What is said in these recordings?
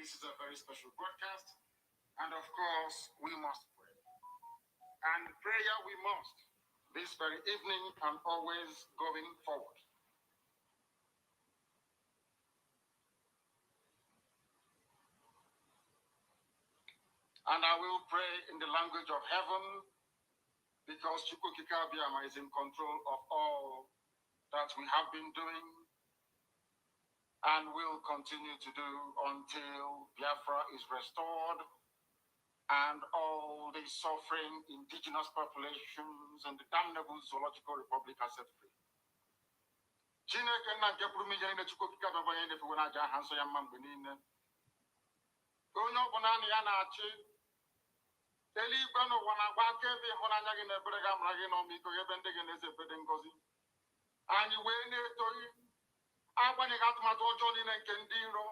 This is a very special broadcast, and of course, we must pray. And prayer we must, this very evening and always going forward. And I will pray in the language of heaven because Chukwukika Biama is in control of all that we have been doing and will continue to do until Biafra is restored and all the suffering indigenous populations and the damnable zoological republic are set free. Chineke na nke pụrụ ihe niile Chukwukika Biama ya na-efe na aja aha nsọ ya mma mgbe niile. Onye ọbụla na ya na-achị eluigwe n'ụwa na-agba akaebe ịhụnanya gị na ebere gị amara gị na ọmịiko gị ebe ndị gị na-eze ebede ngozi. Anyị wee na-etoghị agbanyeghị atụmatụ ọjọọ niile nke ndị iro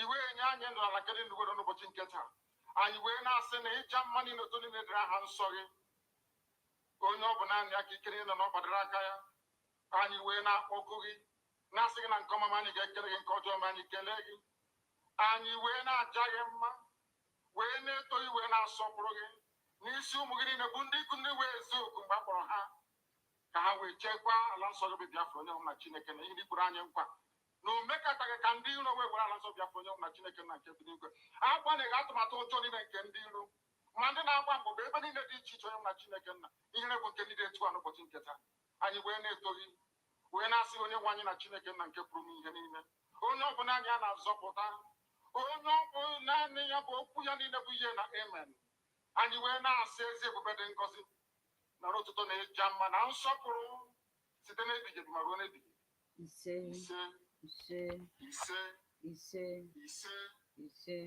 iwe enye anyị ndụ ala nke dị ndụ were n'ụbọchị nke taa. Anyị wee na-asị na ịja mma niile otu niile dịrị aha nsọ gị. Onye ọ bụ naanị aka ike niile na ọ gbadoro aka ya. Anyị wee na-akpọku gị na-asị gị na nke ọma ma anyị ga-ekele gị nke ọjọọ ma anyị kelee gị. Anyị wee na-aja gị mma wee na-eto gị wee na-asọpụrụ gị n'isi ụmụ gị niile bụ ndị ikwu ndị wee ezu oku mgbe a kpọrọ ha ka ha wee chekwaa ala nsọ gị bụ Biafra onye hụ na Chineke na ihe ndị kwuru anyị nkwa na o mekataghị ka ndị iro wee were ala nsọ Biafra onye hụ na Chineke na nke bi n'igwe agbanyeghị atụmatụ ọjọọ niile nke ndị iro ma ndị na-agba mbọ bụ ebe niile dị iche iche onye hụ na Chineke nna ihere bụ nke ndị dị etu a n'ụbọchị nke taa. Anyị wee na-eto gị wee na-asị onye nwe anyị na Chineke nna nke pụrụ ihe niile onye ọ bụla anyị a na-azọpụta onye ọ bụ naanị ya bụ okwu ya niile bụ ihe na amen. Anyị wee na-asị ezi ebube dị ngọzi nara ụtụtụ na ịja mma na nsọpụrụ site n'ebighị ebi ma ruo n'ebighị. Ise, Ise, ise, ise, ise, ise. ise.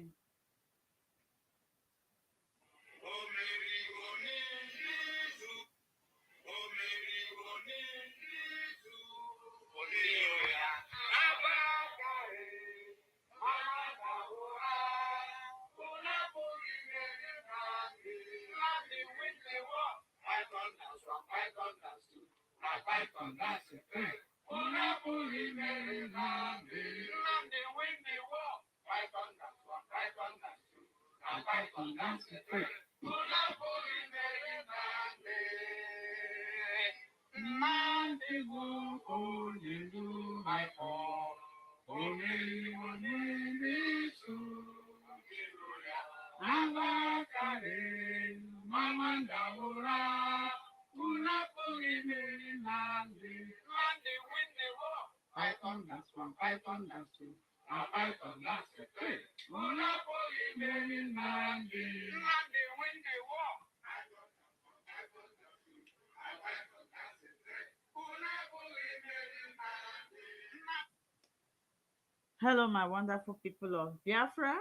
Hello, my wonderful people of Biafra.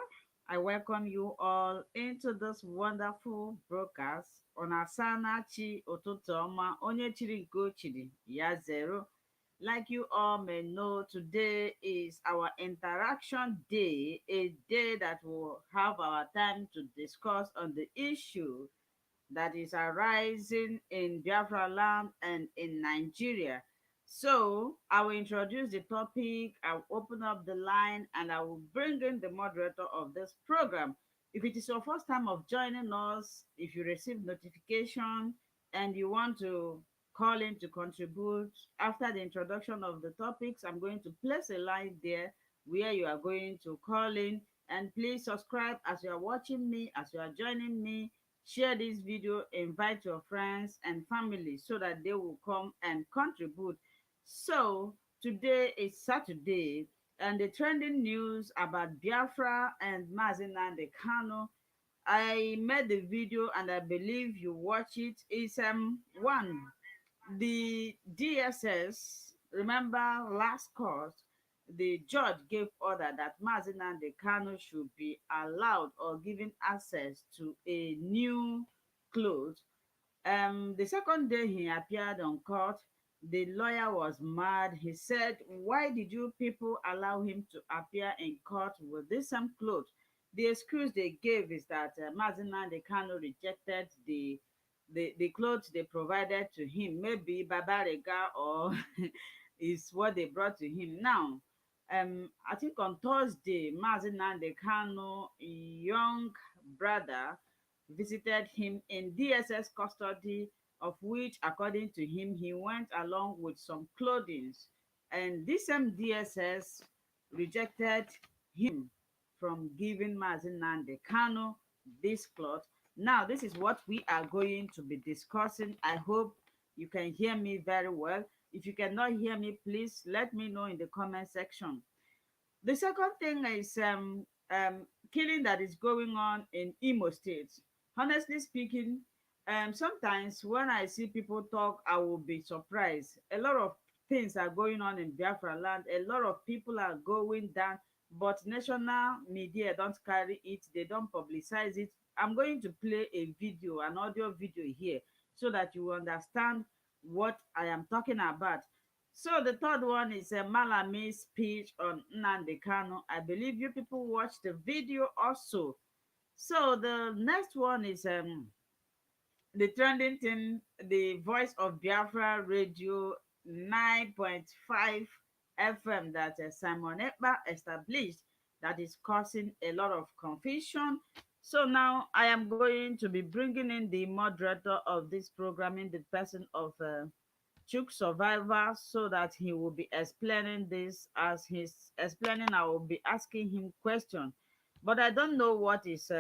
I welcome you all into this wonderful broadcast on Asana Chi Ototoma Onye Chiri Go Chiri Ya Zero. Like you all may know, today is our interaction day, a day that will have our time to discuss on the issue that is arising in Biafra land and in Nigeria. So I will introduce the topic, I'll open up the line, and I will bring in the moderator of this program. If it is your first time of joining us, if you receive notification and you want to call in to contribute after the introduction of the topics, I'm going to place a line there where you are going to call in. And please subscribe as you are watching me, as you are joining me. Share this video, invite your friends and family so that they will come and contribute. So today is Saturday, and the trending news about Biafra and Nnamdi Kanu, I made the video and I believe you watch it. Is one, the DSS, remember last court, the judge gave order that Nnamdi Kanu should be allowed or given access to a new clothes. The second day he appeared on court, the lawyer was mad. He said, "Why did you people allow him to appear in court with this same clothes?" The excuse they gave is that Nnamdi Kanu rejected the clothes they provided to him. Maybe Babarega or is what they brought to him. Now, I think on Thursday, Nnamdi Kanu, young brother, visited him in DSS custody, of which, according to him, he went along with some clothing. And this same DSS rejected him from giving Nnamdi Kanu this cloth. Now, this is what we are going to be discussing. I hope you can hear me very well. If you cannot hear me, please let me know in the comment section. The second thing is killing that is going on in Imo State. Honestly speaking, sometimes when I see people talk, I will be surprised. A lot of things are going on in Biafra land. A lot of people are going down, but national media don't carry it. They don't publicize it. I'm going to play a video, an audio video here, so that you understand what I am talking about. So the third one is a Malami's speech on Nnamdi Kanu. I believe you people watched the video also. So the next one is the trending thing, the Voice of Biafra Radio 9.5 FM that Simon Ekpa established, that is causing a lot of confusion. So now I am going to be bringing in the moderator of this programming, the person of Chuk Survivor, so that he will be explaining this. As he's explaining, I will be asking him questions. But I don't know what is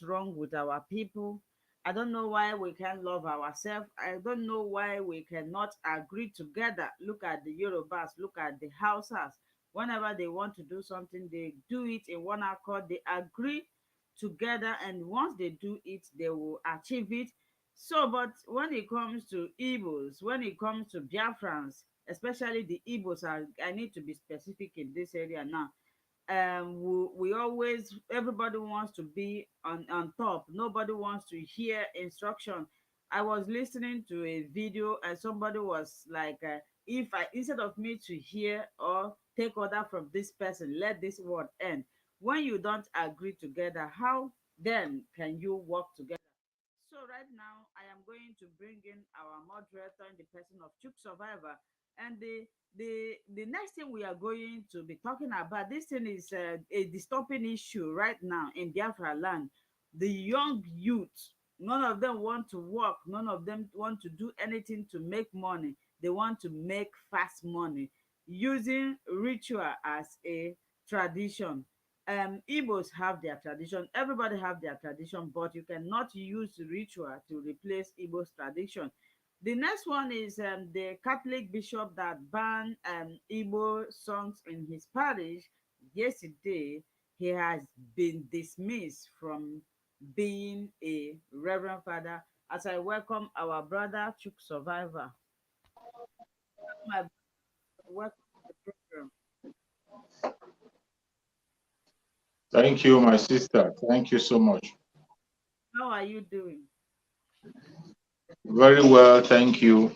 wrong with our people. I don't know why we can't love ourselves. I don't know why we cannot agree together. Look at the Yorubas, look at the Hausas. Whenever they want to do something, they do it in one accord. They agree together, and once they do it, they will achieve it. So, but when it comes to Igbos, when it comes to Biafrans, especially the Igbos, I need to be specific in this area now. We always, everybody wants to be on top. Nobody wants to hear instruction. I was listening to a video and somebody was like, if I, instead of me to hear or take order from this person, let this word end. When you don't agree together, how then can you work together? So right now, I am going to bring in our moderator in the person of Chuk Survivor, and the next thing we are going to be talking about. This thing is a disturbing issue right now in Biafra land. The young youth, none of them want to work. None of them want to do anything to make money. They want to make fast money using ritual as a tradition. Igbos have their tradition, everybody have their tradition, but you cannot use ritual to replace Igbo's tradition. The next one is the Catholic bishop that banned Igbo songs in his parish. Yesterday, he has been dismissed from being a reverend father. As I welcome our brother Chuk Survivor, my welcome to the program. Thank you, my sister. Thank you so much. How are you doing? Very well, thank you.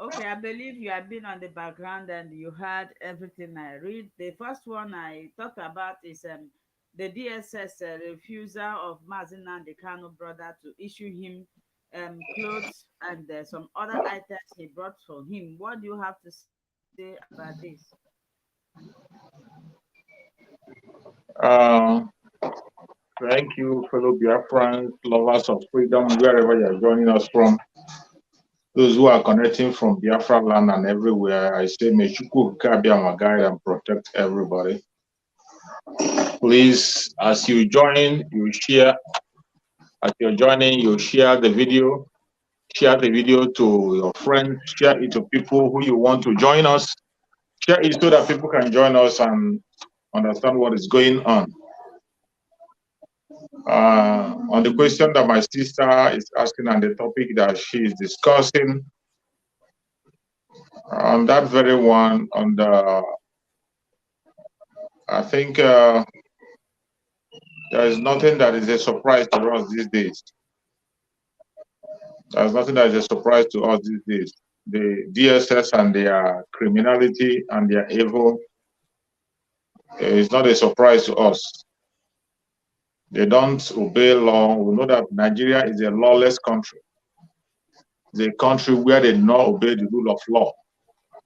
Okay, I believe you have been on the background and you heard everything I read. The first one I talked about is the DSS refusal of Mazi Nnamdi Kanu brother to issue him clothes and some other items he brought for him. What do you have to say about this? Uh, Thank you, fellow Biafrans, lovers of freedom, wherever you're joining us from. Those who are connecting from Biafra land and everywhere, I say, may Chukwu be our guide and protect everybody. Please, as you join, you share. As you're joining, you share the video. Share the video to your friends. Share it to people who you want to join us. Share it so that people can join us and understand what is going on. On the question that my sister is asking and the topic that she is discussing, on that very one, on the, I think there is nothing that is a surprise to us these days. There's nothing that is a surprise to us these days. The DSS and their criminality and their evil is not a surprise to us. They don't obey law. We know that Nigeria is a lawless country. It's a country where they do not obey the rule of law.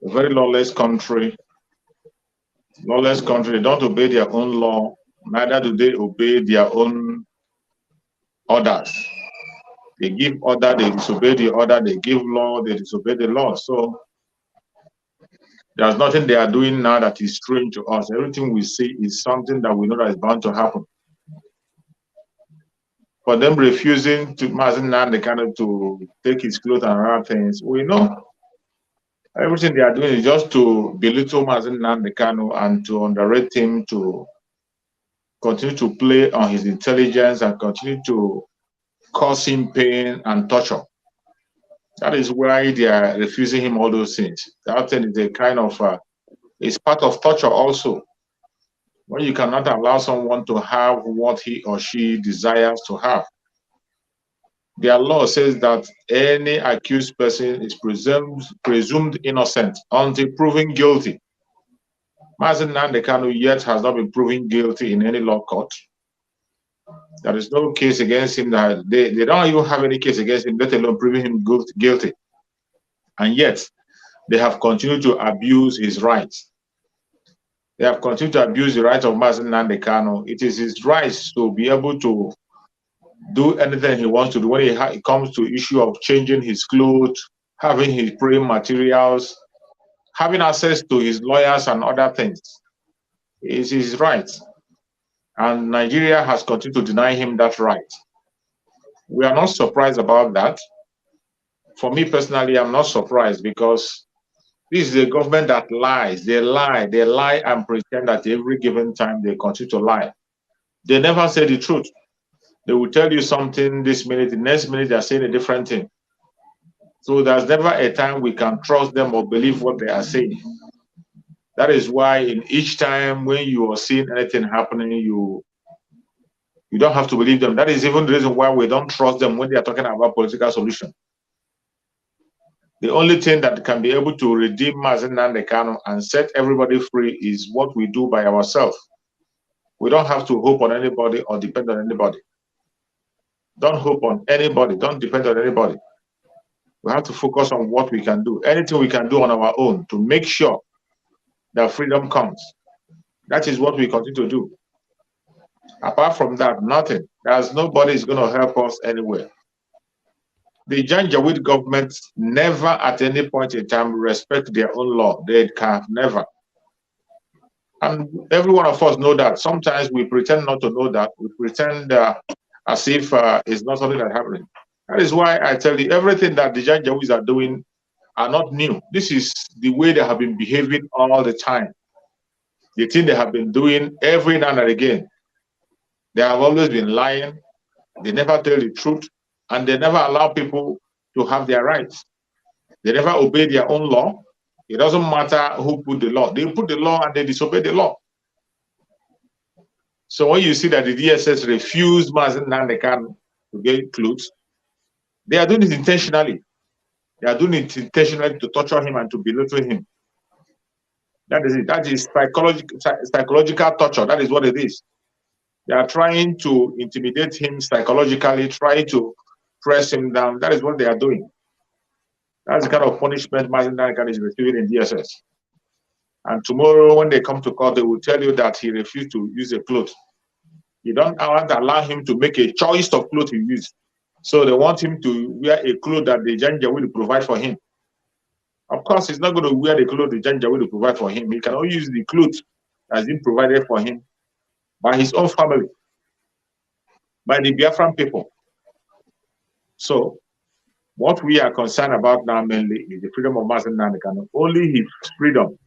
A very lawless country Lawless country, they don't obey their own law, neither do they obey their own orders. They give order, they disobey the order, they give law, they disobey the law. So there's nothing they are doing now that is strange to us. Everything we see is something that we know that is bound to happen. For them refusing to Nnamdi Kanu to take his clothes and other things, we know everything they are doing is just to belittle Nnamdi Kanu and to underrate him, to continue to play on his intelligence and continue to cause him pain and torture. That is why they are refusing him all those things. That thing is a kind of, it's part of torture also. When you cannot allow someone to have what he or she desires to have. Their law says that any accused person is presumed innocent until proven guilty. Nnamdi Kanu yet has not been proven guilty in any law court. There is no case against him. That they don't even have any case against him, let alone proving him guilty. And yet, they have continued to abuse his rights. They have continued to abuse the rights of Nnamdi Kanu. It is his rights to be able to do anything he wants to do when it comes to issue of changing his clothes, having his praying materials, having access to his lawyers and other things. It's his right. And Nigeria has continued to deny him that right. We are not surprised about that. For me personally, I'm not surprised because this is a government that lies. They lie and pretend that every given time they continue to lie. They never say the truth. They will tell you something this minute, the next minute they're saying a different thing. So there's never a time we can trust them or believe what they are saying. That is why in each time when you are seeing anything happening, you don't have to believe them. That is even the reason why we don't trust them when they are talking about political solution. The only thing that can be able to redeem Nnamdi Kanu and set everybody free is what we do by ourselves. We don't have to hope on anybody or depend on anybody. Don't hope on anybody. Don't depend on anybody. We have to focus on what we can do. Anything we can do on our own to make sure that freedom comes. That is what we continue to do. Apart from that, nothing. There's nobody is going to help us anywhere. The Janjaweed government never at any point in time respect their own law. They can never. And every one of us know that. Sometimes we pretend not to know that. We pretend as if it's not something that's happening. That is why I tell you, everything that the Janjaweeds are doing are not new. This is the way they have been behaving all the time. The thing they have been doing every now and again. They have always been lying. They never tell the truth. And they never allow people to have their rights. They never obey their own law. It doesn't matter who put the law. They put the law and they disobey the law. So when you see that the DSS refused Nnamdi Kanu to get clothes, they are doing it intentionally. They are doing it intentionally to torture him and to belittle him. That is it. That is psychological torture. That is what it is. They are trying to intimidate him psychologically, try to press him down. That is what they are doing. That's the kind of punishment Nnamdi Kanu is receiving in DSS. And tomorrow, when they come to court, they will tell you that he refused to use a cloth. You don't want to allow him to make a choice of clothes he uses. So they want him to wear a cloth that the Janja will provide for him. Of course, he's not going to wear the clothes the Janja will provide for him. He can only use the clothes that's been provided for him by his own family, by the Biafran people. So what we are concerned about now mainly is the freedom of Nnamdi Kanu. Only his freedom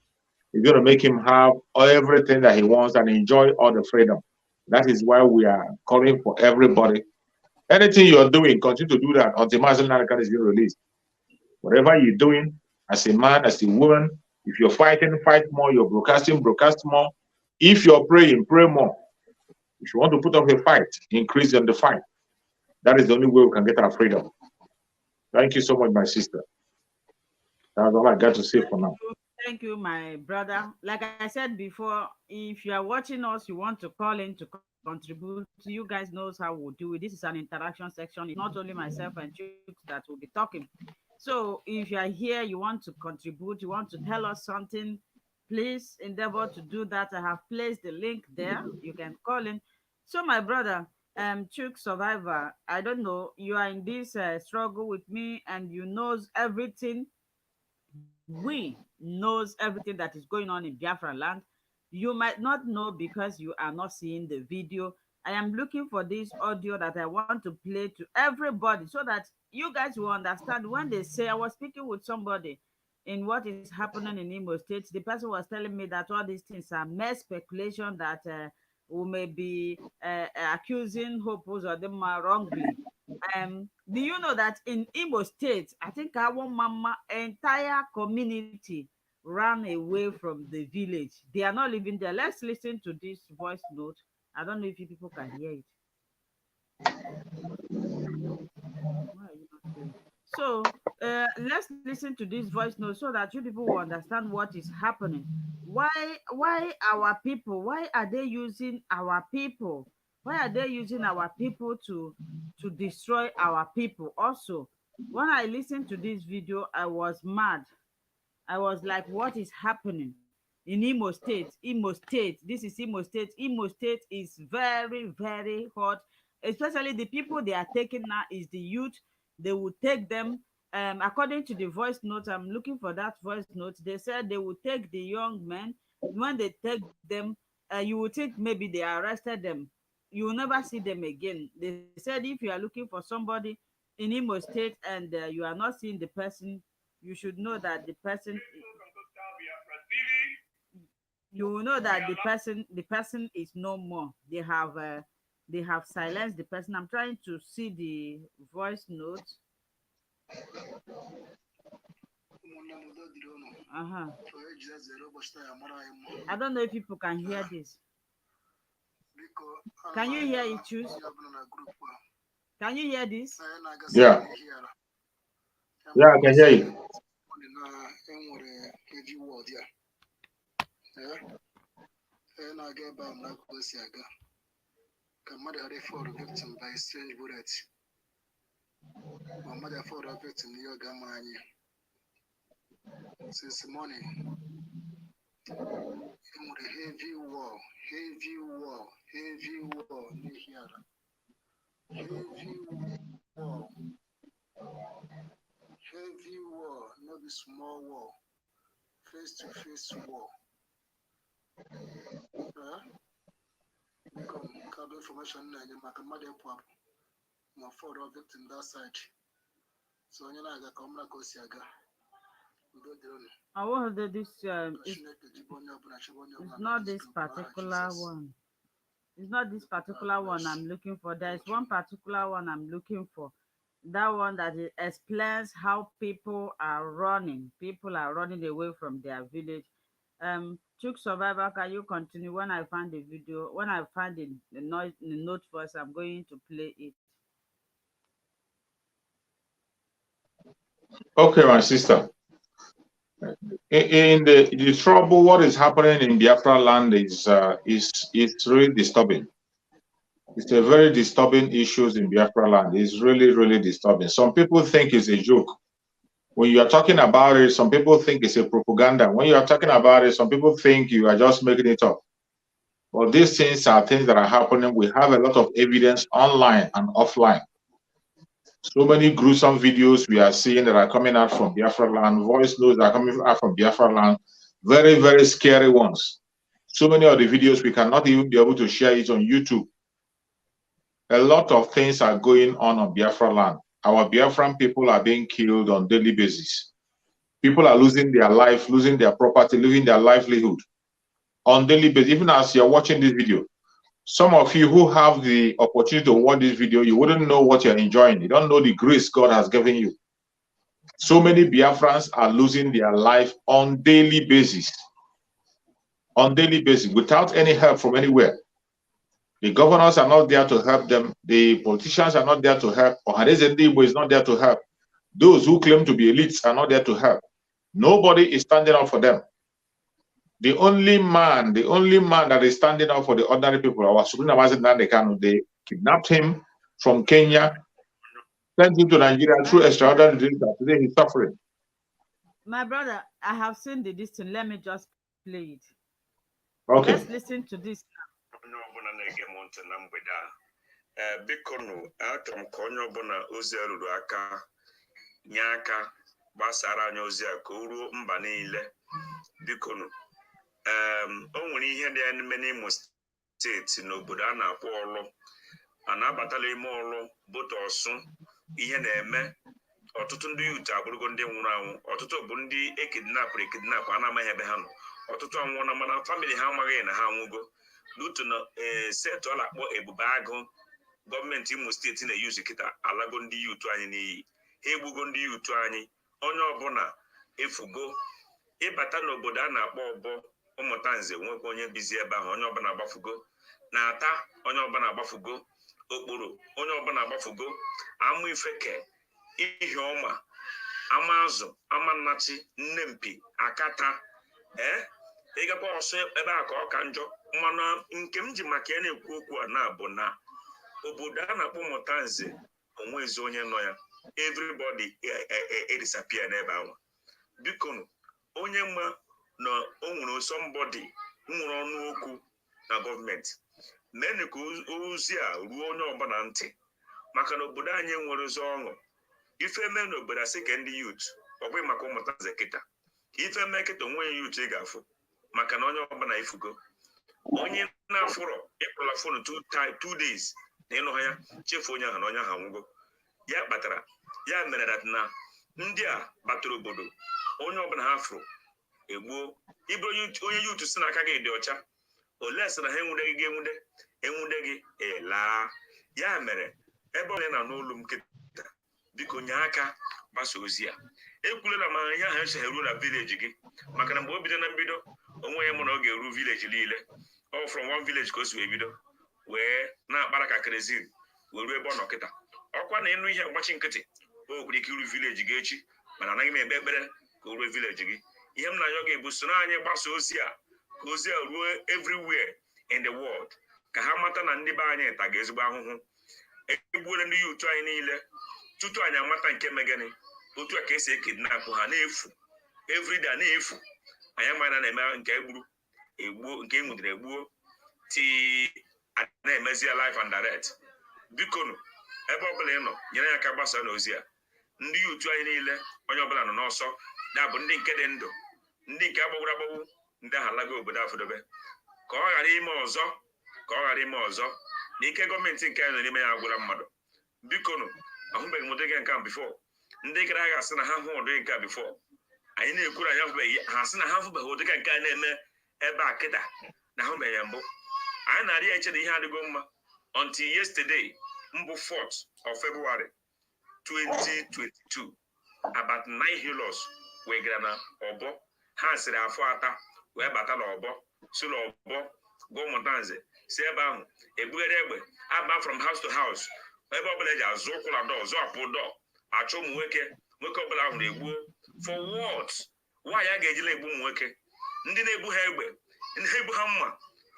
is going to make him have everything that he wants and enjoy all the freedom. That is why we are calling for everybody. Anything you're doing, continue to do that until Nnamdi Kanu is being released. Whatever you're doing, as a man, as a woman, if you're fighting, fight more. You're broadcasting, broadcast more. If you're praying, pray more. If you want to put up a fight, increase on the fight. That is the only way we can get our freedom. Thank you so much, my sister. That's all I got to say for now. Thank you, my brother. Like I said before, if you are watching us, you want to call in to contribute, you guys knows how we'll do it. This is an interaction section. It's not only myself and Chooks that will be talking. So if you are here, you want to contribute, you want to tell us something, Please endeavor to do that. I have placed the link there. You can call in. So, my brother, Chuk Survivor, I don't know, you are in this struggle with me, and you knows everything. We knows everything that is going on in Biafra land. You might not know because you are not seeing the video. I am looking for this audio that I want to play to everybody so that you guys will understand when they say, I was speaking with somebody in what is happening in Imo State. The person was telling me that all these things are mere speculation, that we may be accusing Hope Uzodinma wrongly. Do you know that in Imo State, I think our mama entire community ran away from the village. They are not living there. Let's listen to this voice note. I don't know if you people can hear it. Why are you not hearing? So let's listen to this voice note so that you people will understand what is happening. Why why our people? Why are they using our people? Why are they using our people to destroy our people? Also, when I listened to this video, I was mad. I was like, what is happening in Imo State? Imo State, this is Imo State. Imo State is very, very hot. Especially the people they are taking now is the youth. They will take them. According to the voice note, I'm looking for that voice note. They said they will take the young men. When they take them, you will think maybe they arrested them. You will never see them again. They said if you are looking for somebody in Imo State and you are not seeing the person, you should know that the person, you will know that the person is no more. They have silenced the person. I'm trying to see the voice note. Uh-huh. I don't know if people can hear this. Can you hear it, choose? Can you hear this? Yeah. Yeah, I can hear you. Victim by strange bullet. My mother for a victim yoga mania. Since morning, with a heavy war, heavy war, heavy war near here. Heavy war, heavy war, not a small war, face to face war. Come information and my mother pop. My father victim that side. So you know I come like Osiaga. I want to do this. It's not this particular one. It's not this particular one I'm looking for. There is one particular one I'm looking for. That one that it explains how people are running. People are running away from their village. Chook Survivor, can you continue? When I find the video, when I find the note first, I'm going to play it. Okay, my sister. In the trouble, what is happening in Biafra land is really disturbing. It's a very disturbing issues in Biafra land. It's really, really disturbing. Some people think it's a joke. When you are talking about it, some people think it's a propaganda. When you are talking about it, some people think you are just making it up. But these things are things that are happening. We have a lot of evidence online and offline. So many gruesome videos we are seeing that are coming out from Biafra land, voice notes that are coming out from Biafra land, very, very scary ones. So many of the videos we cannot even be able to share it on YouTube. A lot of things are going on Biafra land. Our Biafran people are being killed on daily basis. People are losing their life, losing their property, losing their livelihood on daily basis. Even as you're watching this video, some of you who have the opportunity to watch this video, you wouldn't know what you're enjoying. You don't know the grace God has given you. So many Biafrans are losing their life on daily basis. On daily basis, without any help from anywhere. The governors are not there to help them. The politicians are not there to help. Ohaneze Ndigbo is not there to help. Those who claim to be elites are not there to help. Nobody is standing up for them. The only man that is standing up for the ordinary people, our Nnamdi Kanu, they kidnapped him from Kenya, sent him to Nigeria through extraordinary drinks. Today he's suffering. My brother, I have seen the distance. Let me just play it. Okay. Let's listen to this now. Bikonu achọrọ m ka onye ọbụla ozi ruru aka nye aka gbasara anyị ozi a ka o ruo mba niile. Bikonu o nwere ihe dị n'ime n'Imo steeti n'obodo a na-akpọ Ọlụ, a na-abatala ime Ọlụ botu Ọsụ, ihe na-eme ọtụtụ ndị yut abụrụgo ndị nwụrụ anwụ, ọtụtụ bụ ndị ekidnapụ a na-amaghị ebe ha nọ, ọtụtụ anwụọ na mana famili ha amaghị na ha anwụgo n'otu na steeti ọ na-akpọ Ebube Agụ. Gọọmenti Imo steeti na-eyuzu kịta alago ndị yutu anyị n'iyi, ha egbugo ndị yutu anyị, onye ọbụla efugo. Ịbata n'obodo a na-akpọ Ọbọ Ụmụtanze nwekwa onye bizi ebe ahụ, onye ọbụla agbafugo. Na-ata onye ọbụla agbafugo, Okporo onye ọbụla agbafugo, Amụ Ifeke, Ihe Ọma, Amazụ, Amannachi, Nnempi, Akata, ịgakwa Ọsụ ebe a ka ọ ka njọ. Mana nke m ji maka ya na-ekwu okwu a na-abụ na obodo a na-akpọ Ụmụtanze onwezi onye nọ ya, everybody disappear n'ebe ahụ. Biko onye ma na o nwere somebody nwere ọnụ okwu na gọọmenti, mee ka ozi a ruo onye ọbụla ntị, maka na obodo anyị nwere ụzọ ọṅụ. Ife mee n'obodo asị ka ndị yut, ọ bụghị maka Ụmụtanze kịta. Ife mee kịta onwe yut ị ga-afụ, maka na onye ọbụla ifugo. Onye na-afụrọ ịkpọla fonu 2 days na ịnụ ha ya chefu onye ahụ na onye ahụ anwụgo. Ya kpatara ya mere dat na ndị a batara obodo, onye ọbụla ha fụrụ egbuo. Ịbụ onye yut si n'aka gị dị ọcha, ole sị na ha enwude gị elaa. Ya mere ebe ọ na n'olu m kịta, biko nye aka gbasa ozi a. Ekwulela ma ihe ahụ eche eruo na vileji gị, maka na mgbe o bido na mbido onwe ya mụ na ọ ga-eru vileji niile. Ọ from one village ka o si wee bido wee na-akpara ka kerezin wee ruo ebe ọ nọ kịta. Ọkwa na ịnụ ihe mgbachi nkịtị o kwere ike iru vileji gị echi, mana anaghị m ekpe ekpere ka o ruo vileji gị. Ihe m na-ayọ ga-ebu soro anyị gbasa ozi a, ka ozi a ruo everywhere in the world, ka ha mata na ndị be anyị taga ezigbo ahụhụ. Egbuola ndị yutu anyị niile tutu anyị amata nke megani, otu a ka esi ekidnapụ ha na-efu everyday na-efu. Anyị amaghị na-eme nke egbuo nke enwudere egbuo ti na-emezi live and direct. Bikonu ebe ọbụla ị nọ nyere ya aka gbasa n'ozi a. Ndị yutu anyị niile onye ọbụla nọ n'ọsọ, ya bụ ndị nke dị ndụ, ndị nke agbagwuru agbagwu, ndị ahụ alago obodo afọdobe, ka ọ ghara ime ọzọ na ike gọọmenti nke anyị nọ n'ime ya agwụla mmadụ. Bikonu ahụbeghị m ụdị nke a bifo. Ndị gara aga sị na ha hụ ụdị nke a bifo, anyị na-ekwuru anyị ahụbeghị, ha sị na ha hụbeghị ụdị nke a na-eme ebe a kịta na ahụbeghị ya mbụ. Anyị na-arị ya eche na ihe adịgo mma until yesterday, mbụ 4th of February 2022, about 9 healers wee gara na Ọbọ. Ha sịrị afọ ata wee bata n'Ọbọ, si n'Ọbọ gụọ Ụmụtanze, si ebe ahụ ebugharị egbe aba from house to house, ebe ọbụla eji azụ ụkwụ na dọ zụ apụ dọ achọ ụmụ nwoke ọbụla ahụ na-egbuo. For what? Nwaanyị a ga-eji na-egbu ụmụ nwoke, ndị na-egbu ha egbe, ha egbu ha mma,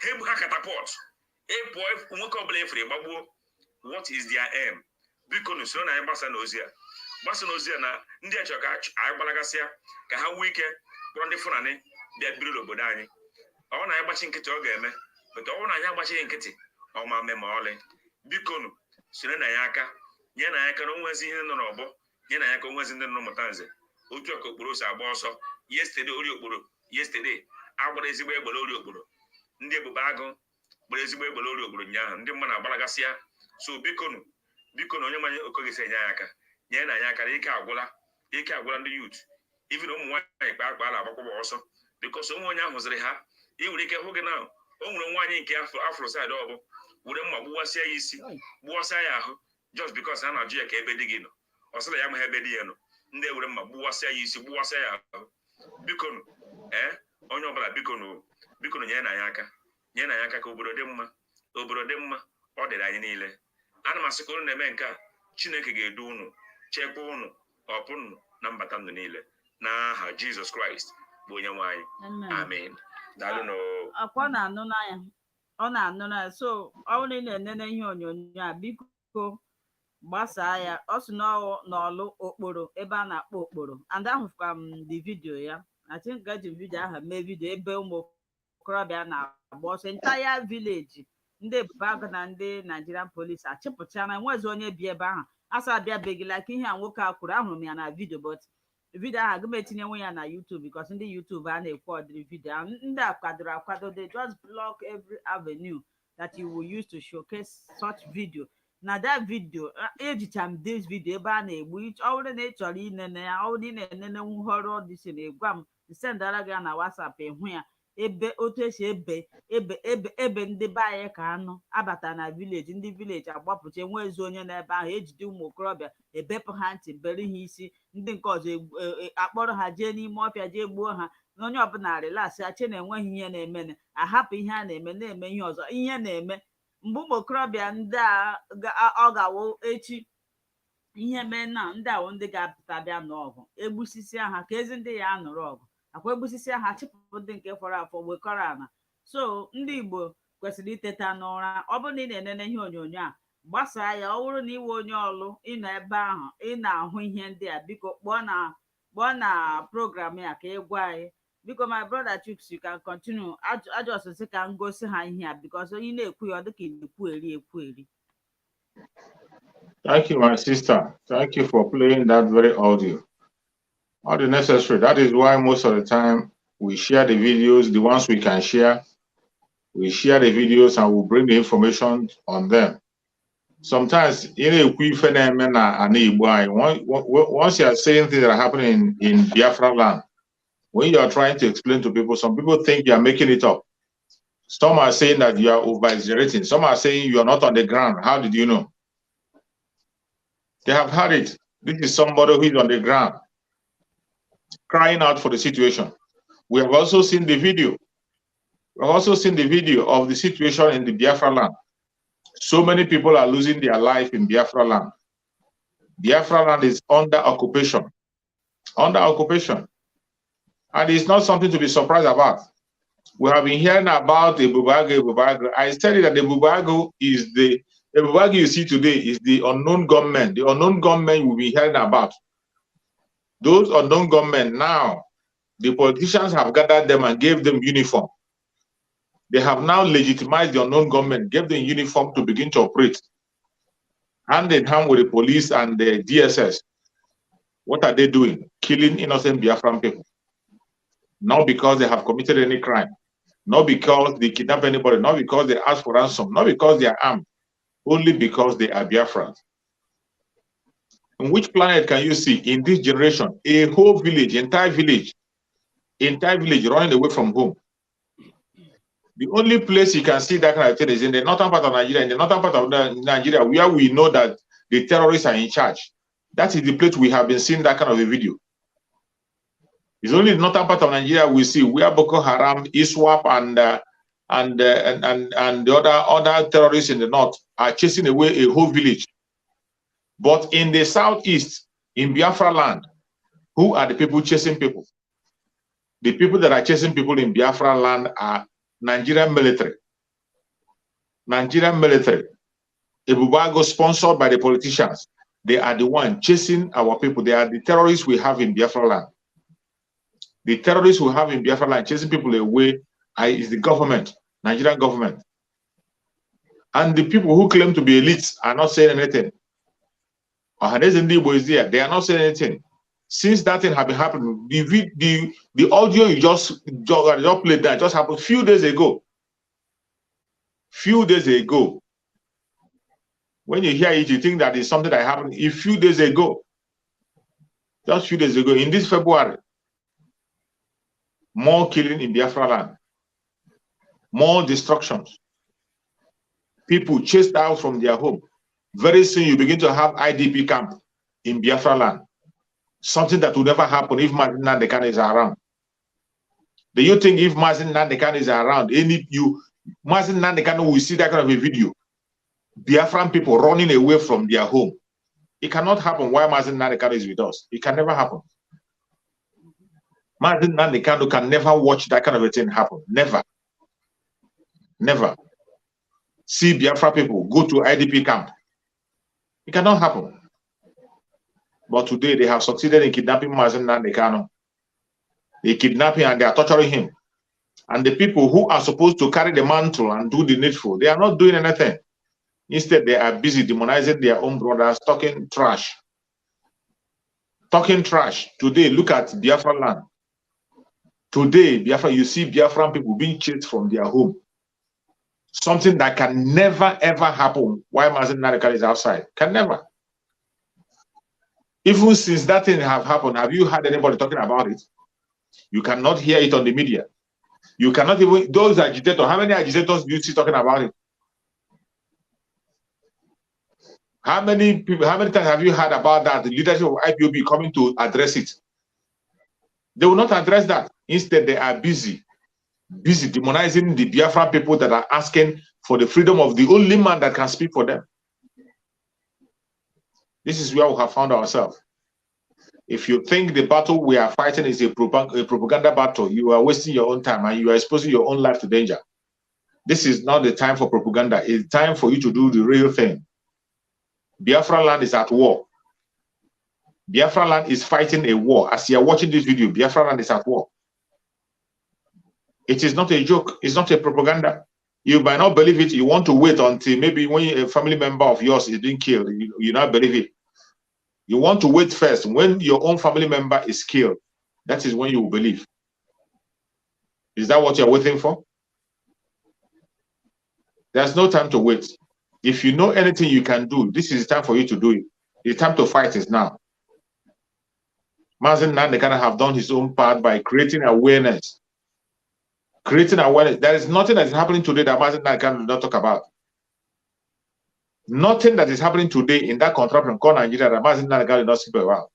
ha egbu ha katapọt, ịpụọ nwoke ọbụla efere gbagbuo. What is their aim? Biko na usoro na anyị gbasa n'ozi a na ndị achọ ka anyị gbalagasịa ka ha nwee ike kpọrọ ndị Fulani bịa biri n'obodo anyị. Ọ na anyị gbachi nkịtị ọ ga-eme, bụta ọ bụrụ na anyị agbachighị nkịtị ọ ma mme ma ọlị. Bikonu soro na ya aka, nye na ya aka na onwezi ihe nọ n'Ọbọ, nye na ya aka onwezi ndị nọ n'Ụmụtanze. Otu a ka Okporo si agba ọsọ. Yesterday ori Okporo, yesterday agbara ezigbo egbere ori Okporo. Ndị Ebube Agụ gbara ezigbo egbere ori Okporo ụnyaahụ, ndị mmadụ agbalagasịa. So bikonu onye mmanya okogesi enye ya aka, nye na ya aka na ike agwụla ndị yut. Even ụmụ nwaanyị kpa akpa na-agbakwa ọsọ bikos onwe onye ahụ ziri ha. I nwere ike hụ gị na o nwere nwaanyị nke afro side Ọbụ were mma gbuwasịa ya isi, gbuwasịa ya ahụ, just bikos ha na-ajụ ya ka ebe di gị nọ. Ọ sịra ya ma ebe di ya nọ, ndị ewere mma gbuwasịa ya isi, gbuwasịa ya ahụ. Bikonu onye ọbụla bikonu nye na ya aka ka obodo dị mma. Ọ dịrị anyị niile. Ana m asị ka unu na-eme nke a, Chineke ga-edu unu, chekwa unu, ọpụ unu na mbata ndụ niile n'aha Jizọs Kraịst bụ onye nwe anyị. Amen. Daalụ. Akwa na-anụ n'anya, ọ na-anụ n'anya. So ọ bụrụ na ị na-enene ihe onyonyo a, biko gbasaa ya. Ọ sị n'ọlụ Okporo, ebe a na-akpọ Okporo, and ahụkwa m the video ya. I think got the video I have maybe the Belmo Krabia boss entire village. Ndị bag na ndị Nigerian police achịpụcha na nwezi onye bi ebe ahụ asa abịa begi like ihe a nwoke a kwuru ahụrụ m ya na video but video ahụ aga m etinye nwe ya na YouTube because ndị YouTube a na-ekwu ọdịrị video ndị akwadoro akwado they just block every avenue that you will use to showcase such video. Na that video ejicha m this video ebe a na-egbu ọ bụrụ na ị chọrọ inene ya ọ bụrụ na ị na-enene nhọrọ dị si na-egwa m sendara gị na WhatsApp ịhụ ya ebe otu esi ebe ndị be anyị ka anụ abata na vileji ndị vileji agbapụcha enwezi onye n'ebe ahụ ejide ụmụ okorobịa ebepụ ha ntị bere ha isi ndị nke ọzọ akpọrọ ha jee n'ime ọfịa jee gbuo ha na onye ọbụla relasị ache na enweghị ihe na-eme ahapụ ihe a na-eme na-eme ihe ọzọ ihe na-eme mgbe ụmụ okorobịa ndị a ọ ga-awụ echi ihe mee na ndị awụ ndị ga-apụta bịa n'ọgụ egbusisi ha ka ezi ndị ya anụrụ ọgụ akwa egbusisi ha chịpụpụ ndị nke fọrọ afọ wekọrọ ana so ndị Igbo kwesịrị iteta n'ụra ọ bụrụ na ị na-enene ihe onyonyo a gbasaa ya ọ bụrụ na iwe onye ọlụ ịnọ ebe ahụ ị na-ahụ ihe ndị a biko kpọọ na program ya ka ị gwa anyị biko my brother Chuks you can continue ajọ ọsịsị ka m gosi ha ihe a because onye na-ekwu ya ọ dịka ị na-ekwu eri. Thank you, my sister. Thank you for playing that very audio. All the necessary. That is why most of the time we share the videos, the ones we can share. We share the videos and we'll bring the information on them. Sometimes, once you are saying things that are happening in Biafra land, when you are trying to explain to people, some people think you are making it up. Some are saying that you are over-exaggerating. Some are saying you are not on the ground. How did you know? They have heard it. This is somebody who is on the ground, crying out for the situation. We have also seen the video. We have also seen the video of the situation in the Biafra land. So many people are losing their life in Biafra land. Biafra land is under occupation. Under occupation. And it's not something to be surprised about. We have been hearing about the Bubago. I said that the Bubago is the Bubago you see today is the unknown gunmen. The unknown gunmen we'll be hearing about. Those unknown gunmen now, the politicians have gathered them and gave them uniform. They have now legitimized the unknown gunmen, gave them uniform to begin to operate. Hand in hand with the police and the DSS. What are they doing? Killing innocent Biafran people. Not because they have committed any crime. Not because they kidnap anybody. Not because they ask for ransom. Not because they are armed. Only because they are Biafrans. In which planet can you see in this generation a whole village, entire village running away from home? The only place you can see that kind of thing is in the northern part of Nigeria. In the northern part of Nigeria, where we know that the terrorists are in charge. That is the place we have been seeing that kind of a video. It's only the northern part of Nigeria we see where Boko Haram, ISWAP, and the other terrorists in the north are chasing away a whole village. But in the southeast, in Biafra land, who are the people chasing people? The people that are chasing people in Biafra land are Nigerian military. Nigerian military. A Bubago sponsored by the politicians. They are the one chasing our people. They are the terrorists we have in Biafra land. The terrorists we have in Biafra land chasing people away is the government, Nigerian government. And the people who claim to be elites are not saying anything. They are not saying anything. Since that thing have been happening, the audio you just played that just happened a few days ago. Few days ago. When you hear it, you think that is something that happened a few days ago. Just a few days ago, in this February. More killing in Biafra land. More destructions. People chased out from their home. Very soon you begin to have IDP camp in Biafra land. Something that will never happen if Nnamdi Kanu is around. Do you think if Nnamdi Kanu is around, Nnamdi Kanu will see that kind of a video? Biafran people running away from their home. It cannot happen while Nnamdi Kanu is with us. It can never happen. Nnamdi Kanu can never watch that kind of a thing happen. Never. Never. See Biafra people go to IDP camp. It cannot happen. But today they have succeeded in kidnapping Nnamdi Kanu. They kidnap him and they are torturing him. And the people who are supposed to carry the mantle and do the needful, they are not doing anything. Instead, they are busy demonizing their own brothers, talking trash. Talking trash. Today, look at Biafra land. Today, Biafra, you see Biafran people being chased from their home. Something that can never, ever happen while Mazen Narikal is outside. Can never. Even since that thing have happened, have you heard anybody talking about it? You cannot hear it on the media. You cannot even, those agitators, how many agitators do you see talking about it? How many people, how many times have you heard about that? The leadership of IPOB coming to address it? They will not address that. Instead, they are busy demonizing the Biafra people that are asking for the freedom of the only man that can speak for them. This is where we have found ourselves. If you think the battle we are fighting is a propaganda battle, you are wasting your own time and you are exposing your own life to danger. This is not the time for propaganda. It's time for you to do the real thing. Biafra land is at war. Biafra land is fighting a war. As you are watching this video, Biafra land is at war. It is not a joke. It's not a propaganda. You might not believe it. You want to wait until maybe when a family member of yours is being killed, you not believe it. You want to wait first. When your own family member is killed, that is when you will believe. Is that what you're waiting for? There's no time to wait. If you know anything you can do, this is the time for you to do it. The time to fight is now. Mazen Nnamdi Kanu have done his own part by creating awareness. Creating awareness. There is nothing that is happening today that Mazen Nnamdi Kanu did not talk about. Nothing that is happening today in that contraption called Nigeria that Mazen Nnamdi Kanu did not speak about.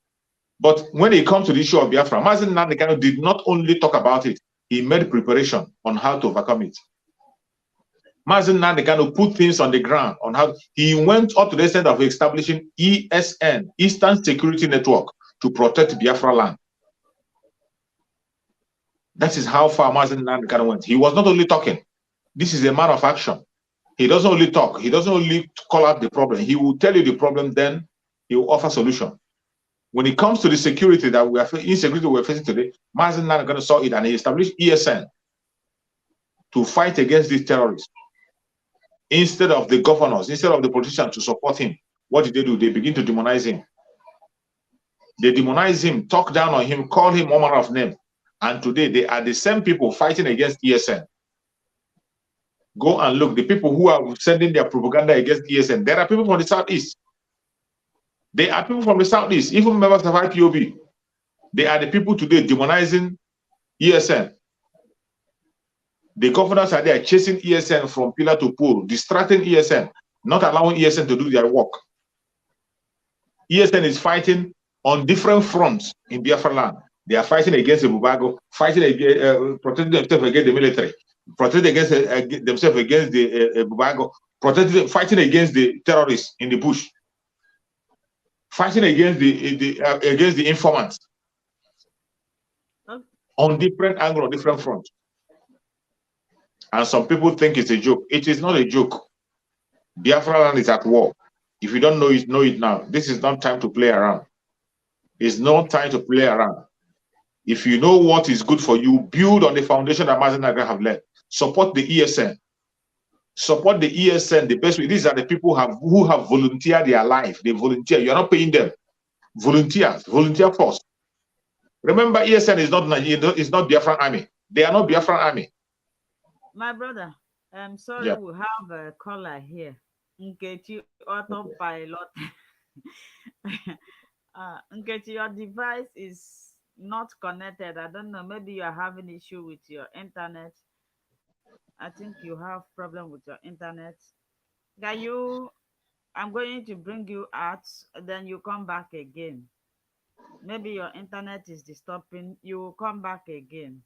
But when it comes to the issue of Biafra, Mazen Nnamdi Kanu did not only talk about it, he made preparation on how to overcome it. Mazen Nnamdi Kanu put things on the ground on how he went up to the extent of establishing ESN, Eastern Security Network, to protect Biafra land. That is how far Mazen Nnamdi Kanu went. He was not only talking. This is a man of action. He doesn't only talk. He doesn't only call out the problem. He will tell you the problem, then he will offer solution. When it comes to the security that we are insecurity we're facing today, Mazen Nnamdi Kanu saw it and he established ESN to fight against these terrorists. Instead of the governors, instead of the politicians to support him, what did they do? They begin to demonize him. They demonize him, talk down on him, call him all manner of names. And today they are the same people fighting against ESN. Go and look, the people who are sending their propaganda against ESN, there are people from the Southeast. They are people from the Southeast, even members of IPOB. They are the people today demonizing ESN. The governors are there chasing ESN from pillar to pole, distracting ESN, not allowing ESN to do their work. ESN is fighting on different fronts in Biafra land. They are fighting against the Bubago, fighting against, protecting themselves against the military, protecting against themselves against the Bubago, fighting against the terrorists in the bush, fighting against the informants on different angles, different fronts. And some people think it's a joke. It is not a joke. Biafra land is at war. If you don't know it now. This is not time to play around. It's not time to play around. If you know what is good for you, build on the foundation that Mazen Nnamdi Kanu have led. Support the ESN. Support the ESN the best way. These are the people who have volunteered their life. They volunteer. You're not paying them. Volunteers. Volunteer force. Remember, ESN is not Biafran army. They are not Biafran army. My brother, I'm sorry, yeah. We have a caller here. Nkechi Autopilot. Nkechi, your device is not connected. I don't know. Maybe you are having issue with your internet. I think you have problem with your internet. I'm going to bring you out, then you come back again. Maybe your internet is disturbing. You will come back again.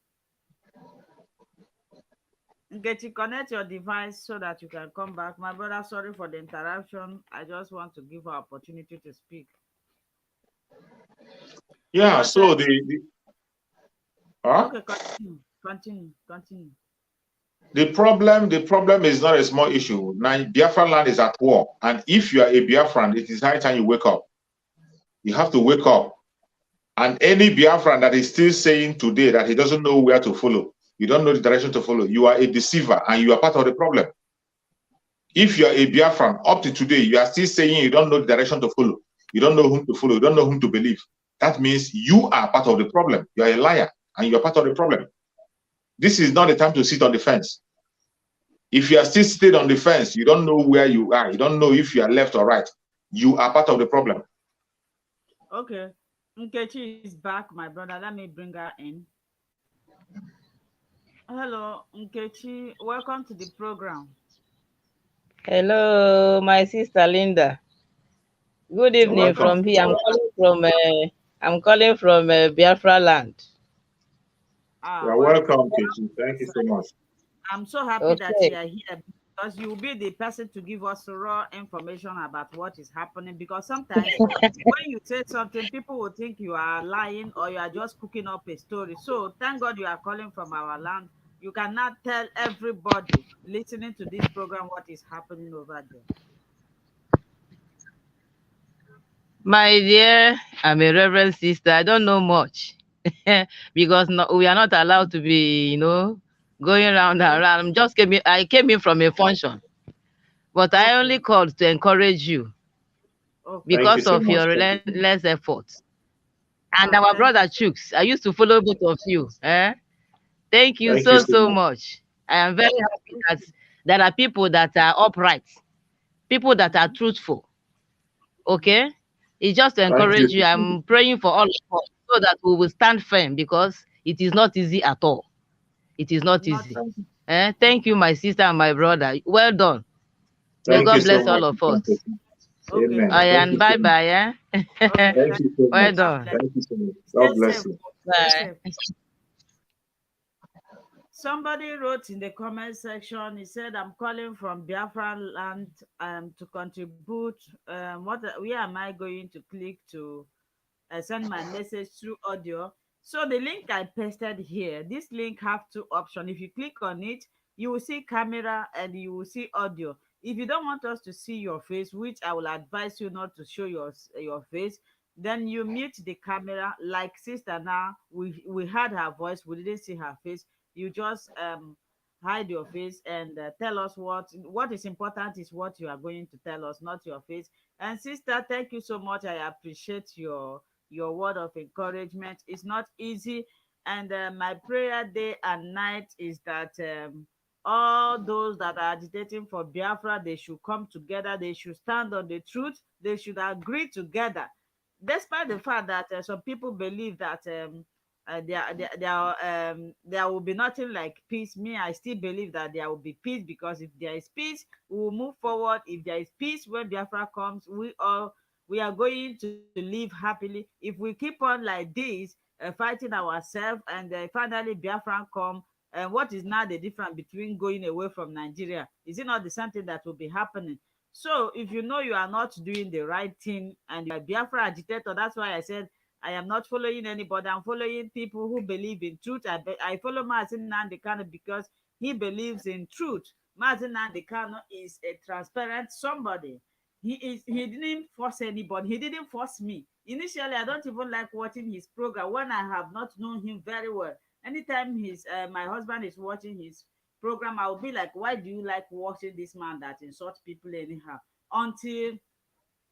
Get to connect your device so that you can come back. My brother, sorry for the interruption. I just want to give her opportunity to speak. Yeah, so okay, continue. The problem is not a small issue. Now, Biafra land is at war, and if you are a Biafran, it is high time you wake up. You have to wake up. And any Biafran that is still saying today that he doesn't know where to follow, you don't know the direction to follow, you are a deceiver and you are part of the problem. If you are a Biafran, up to today, you are still saying you don't know the direction to follow, you don't know whom to follow, you don't know whom to believe. That means you are part of the problem. You are a liar and you are part of the problem. This is not the time to sit on the fence. If you are still sitting on the fence, you don't know where you are, you don't know if you are left or right, you are part of the problem. Okay. Nkechi is back, my brother. Let me bring her in. Hello, Nkechi. Welcome to the program. Hello, my sister Linda. Good evening from here. I'm calling from Biafra land. You are welcome, Nkechi. Thank you so much. I'm so happy that you are here because you will be the person to give us raw information about what is happening. Because sometimes when you say something, people will think you are lying or you are just cooking up a story. So thank God you are calling from our land. You cannot tell everybody listening to this program what is happening over there. My dear, I'm a reverend sister. I don't know much because we are not allowed to be, going around and around. I came in from a function, but I only called to encourage you because of your relentless efforts. And our brother Chooks, I used to follow both of you. Thank you so much. I am very happy that there are people that are upright, people that are truthful. Okay? It's just to encourage you. I'm praying for all of us so that we will stand firm because it is not easy at all. It is not easy. Thank you, my sister and my brother. Well done. May God bless all of us. Amen. And bye-bye. Thank you so much. Well done. Thank you so much. God bless you. Bye. Somebody wrote in the comment section, he said, I'm calling from Biafran land to contribute. Where am I going to click to send my message through audio? So the link I pasted here, this link have two options. If you click on it, you will see camera and you will see audio. If you don't want us to see your face, which I will advise you not to show your face, then you mute the camera. Like sister now, we heard her voice, we didn't see her face. You just hide your face and tell us what is important is what you are going to tell us, not your face. And sister, thank you so much. I appreciate your word of encouragement. It's not easy, and my prayer day and night is that all those that are agitating for Biafra, they should come together, they should stand on the truth, they should agree together, despite the fact that some people believe that there will be nothing like peace. Me, I still believe that there will be peace, because if there is peace, we will move forward. If there is peace, when Biafra comes, we are going to live happily. If we keep on like this, fighting ourselves, and finally Biafra come, what is now the difference between going away from Nigeria? Is it not the same thing that will be happening? So if you know you are not doing the right thing and you are Biafra agitator, that's why I said I am not following anybody. I'm following people who believe in truth. I follow Nnamdi Kanu because he believes in truth. Nnamdi Kanu is a transparent somebody. He didn't force anybody. He didn't force me. Initially, I don't even like watching his program when I have not known him very well. Anytime my husband is watching his program, I'll be like, why do you like watching this man that insults people anyhow? Until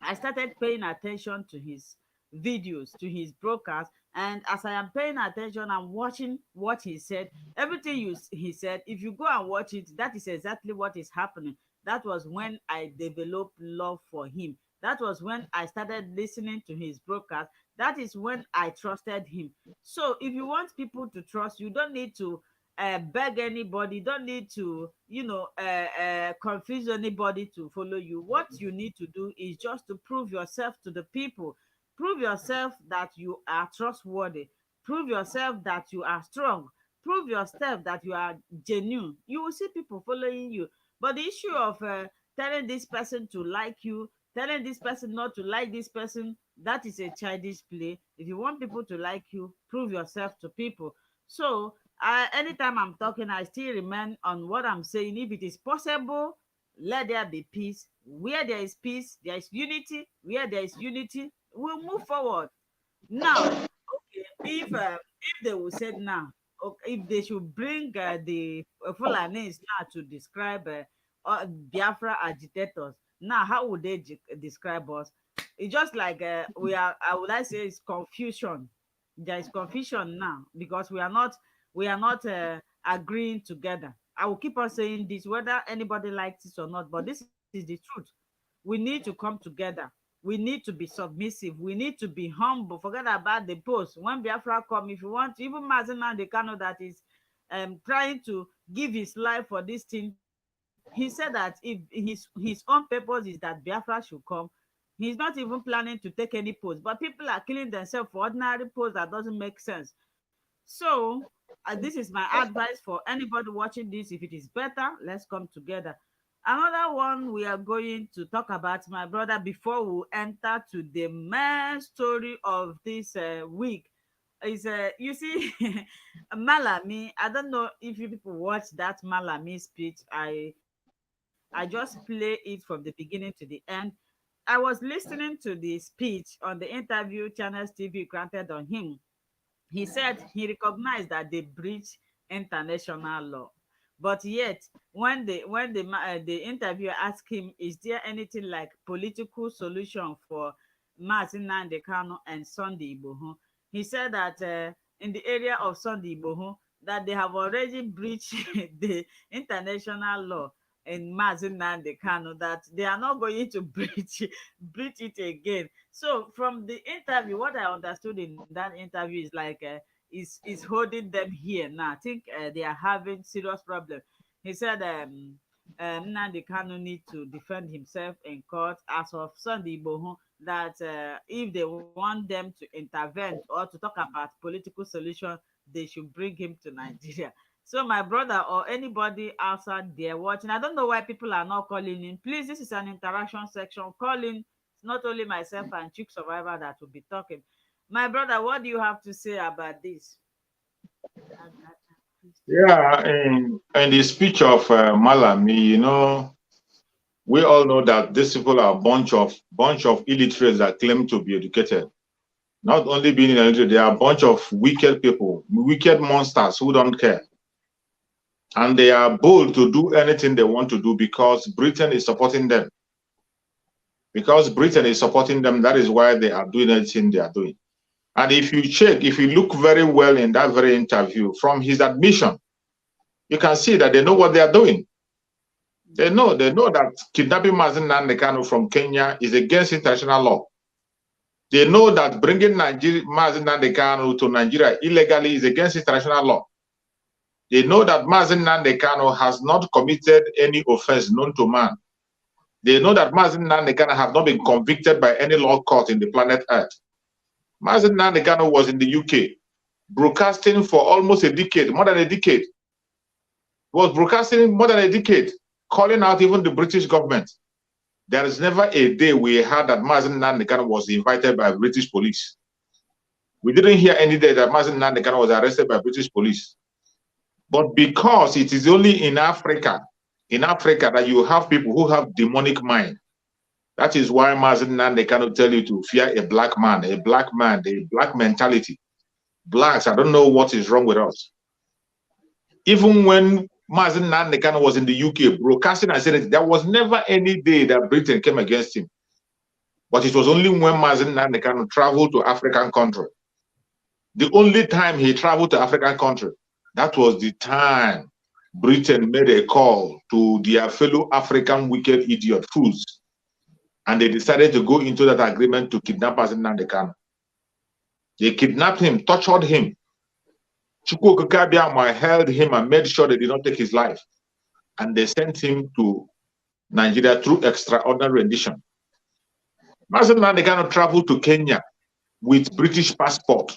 I started paying attention to his videos, to his broadcast, and as I am paying attention, I'm watching what he said. Everything he said, if you go and watch it, that is exactly what is happening. That was when I developed love for him. That was when I started listening to his broadcast. That is when I trusted him. So if you want people to trust you, don't need to beg anybody, don't need to confuse anybody to follow you. What you need to do is just to prove yourself to the people. Prove yourself that you are trustworthy. Prove yourself that you are strong. Prove yourself that you are genuine. You will see people following you. But the issue of telling this person to like you, telling this person not to like this person, that is a childish play. If you want people to like you, prove yourself to people. So anytime I'm talking, I still remain on what I'm saying. If it is possible, let there be peace. Where there is peace, there is unity. Where there is unity, we'll move forward. Now, if they will say now, okay, if they should bring the Fulanis now to describe Biafra agitators, now how would they describe us? It's just like we are. I would like say it's confusion. There is confusion now because we are not agreeing together. I will keep on saying this whether anybody likes it or not, but this is the truth. We need to come together. We need to be submissive. We need to be humble. Forget about the post. When Biafra come, if you want, even Nnamdi Kanu that is trying to give his life for this thing, he said that if his own purpose is that Biafra should come, he's not even planning to take any post. But people are killing themselves for ordinary posts that doesn't make sense. So this is my advice for anybody watching this. If it is better, let's come together. Another one we are going to talk about, my brother, before we enter to the main story of this week, is you see, Malami. I don't know if you people watch that Malami speech. I just play it from the beginning to the end. I was listening to the speech on the interview Channels TV granted on him. He said he recognized that they breached international law, but yet when the interviewer asked him, "Is there anything like political solution for Nnamdi Kanu and Sunday Igboho?" He said that in the area of Sunday Igboho, that they have already breached the international law in Nnamdi Kanu, that they are not going to breach it again. So from the interview, what I understood in that interview is like is holding them here now. I think they are having serious problem. He said Nnamdi Kanu need to defend himself in court as of Sunday Igboho, that if they want them to intervene or to talk about political solution, they should bring him to Nigeria. So my brother or anybody outside there watching, I don't know why people are not calling in. Please, this is an interaction section. Call in. It's not only myself and Chick Survivor that will be talking. My brother, what do you have to say about this? Yeah, in the speech of Malami, you know, we all know that these people are a bunch of illiterates that claim to be educated. Not only being illiterate, they are a bunch of wicked people, wicked monsters who don't care. And they are bold to do anything they want to do because Britain is supporting them. Because Britain is supporting them, that is why they are doing anything they are doing. And if you check, if you look very well in that very interview, from his admission, you can see that they know what they are doing. They know that kidnapping Nnamdi Kanu from Kenya is against international law. They know that bringing Nnamdi Kanu to Nigeria illegally is against international law. They know that Nnamdi Kanu has not committed any offense known to man. They know that Nnamdi Kanu has not been convicted by any law court in the planet Earth. Nnamdi Kanu was in the UK, broadcasting for almost a decade, more than a decade. He was broadcasting more than a decade, calling out even the British government. There is never a day we heard that Nnamdi Kanu was invited by British police. We didn't hear any day that Nnamdi Kanu was arrested by British police. But because it is only in Africa that you have people who have demonic mind. That is why Nnamdi Kanu tell you to fear a black man, a black mentality. Blacks, I don't know what is wrong with us. Even when Nnamdi Kanu was in the UK broadcasting and saying there was never any day that Britain came against him. But it was only when Nnamdi Kanu traveled to African country. The only time he traveled to African country, that was the time Britain made a call to their fellow African wicked idiot fools. And they decided to go into that agreement to kidnap Nnamdi Kanu. They kidnapped him, tortured him. Chukwu Okeke held him and made sure they did not take his life. And they sent him to Nigeria through extraordinary rendition. Nnamdi Kanu traveled to Kenya with British passport.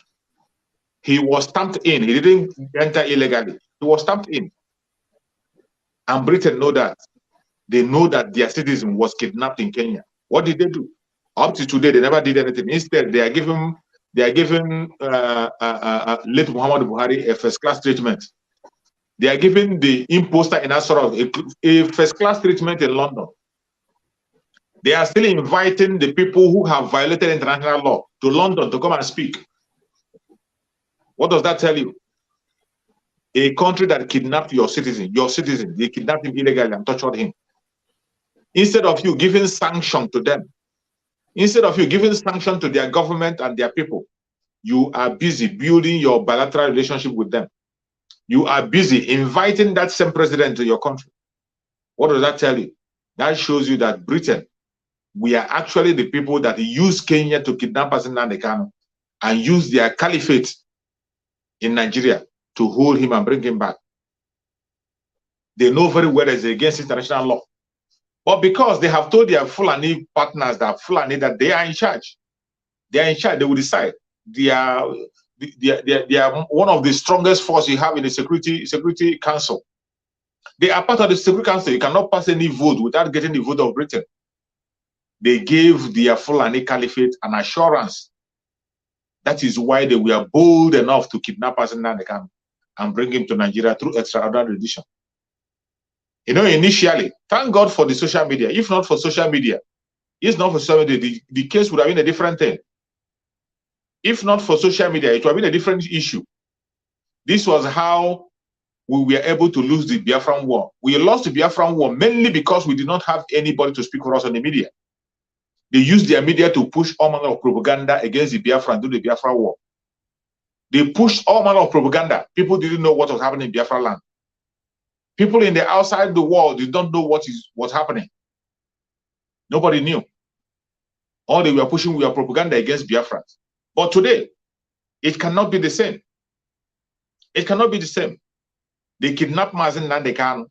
He was stamped in. He didn't enter illegally. He was stamped in. And Britain know that. They know that their citizen was kidnapped in Kenya. What did they do? Up to today, they never did anything. Instead, they are giving late Muhammad Buhari a first-class treatment. They are giving the imposter in Asoro a first-class treatment in London. They are still inviting the people who have violated international law to London to come and speak. What does that tell you? A country that kidnapped your citizen, they kidnapped him illegally and tortured him. Instead of you giving sanction to them, instead of you giving sanction to their government and their people, you are busy building your bilateral relationship with them. You are busy inviting that same president to your country. What does that tell you? That shows you that Britain, we are actually the people that use Kenya to kidnap Nnamdi Kanu and use their caliphate in Nigeria to hold him and bring him back. They know very well it's against international law. But because they have told their Fulani partners that they are in charge, they will decide. They are one of the strongest forces you have in the Security Council. They are part of the Security Council. You cannot pass any vote without getting the vote of Britain. They gave their Fulani Caliphate an assurance. That is why they were bold enough to kidnap Nnamdi Kanu and bring him to Nigeria through extraordinary rendition. You know, initially, thank God for the social media. If not for social media, the case would have been a different thing. If not for social media, it would have been a different issue. This was how we were able to lose the Biafran war. We lost the Biafran war mainly because we did not have anybody to speak for us on the media. They used their media to push all manner of propaganda against the Biafran during the Biafra war. They pushed all manner of propaganda. People didn't know what was happening in Biafra land. People in the outside the world did not know what's happening. Nobody knew. All they were pushing were propaganda against Biafrans. But today, it cannot be the same. It cannot be the same. They kidnapped Nnamdi Kanu.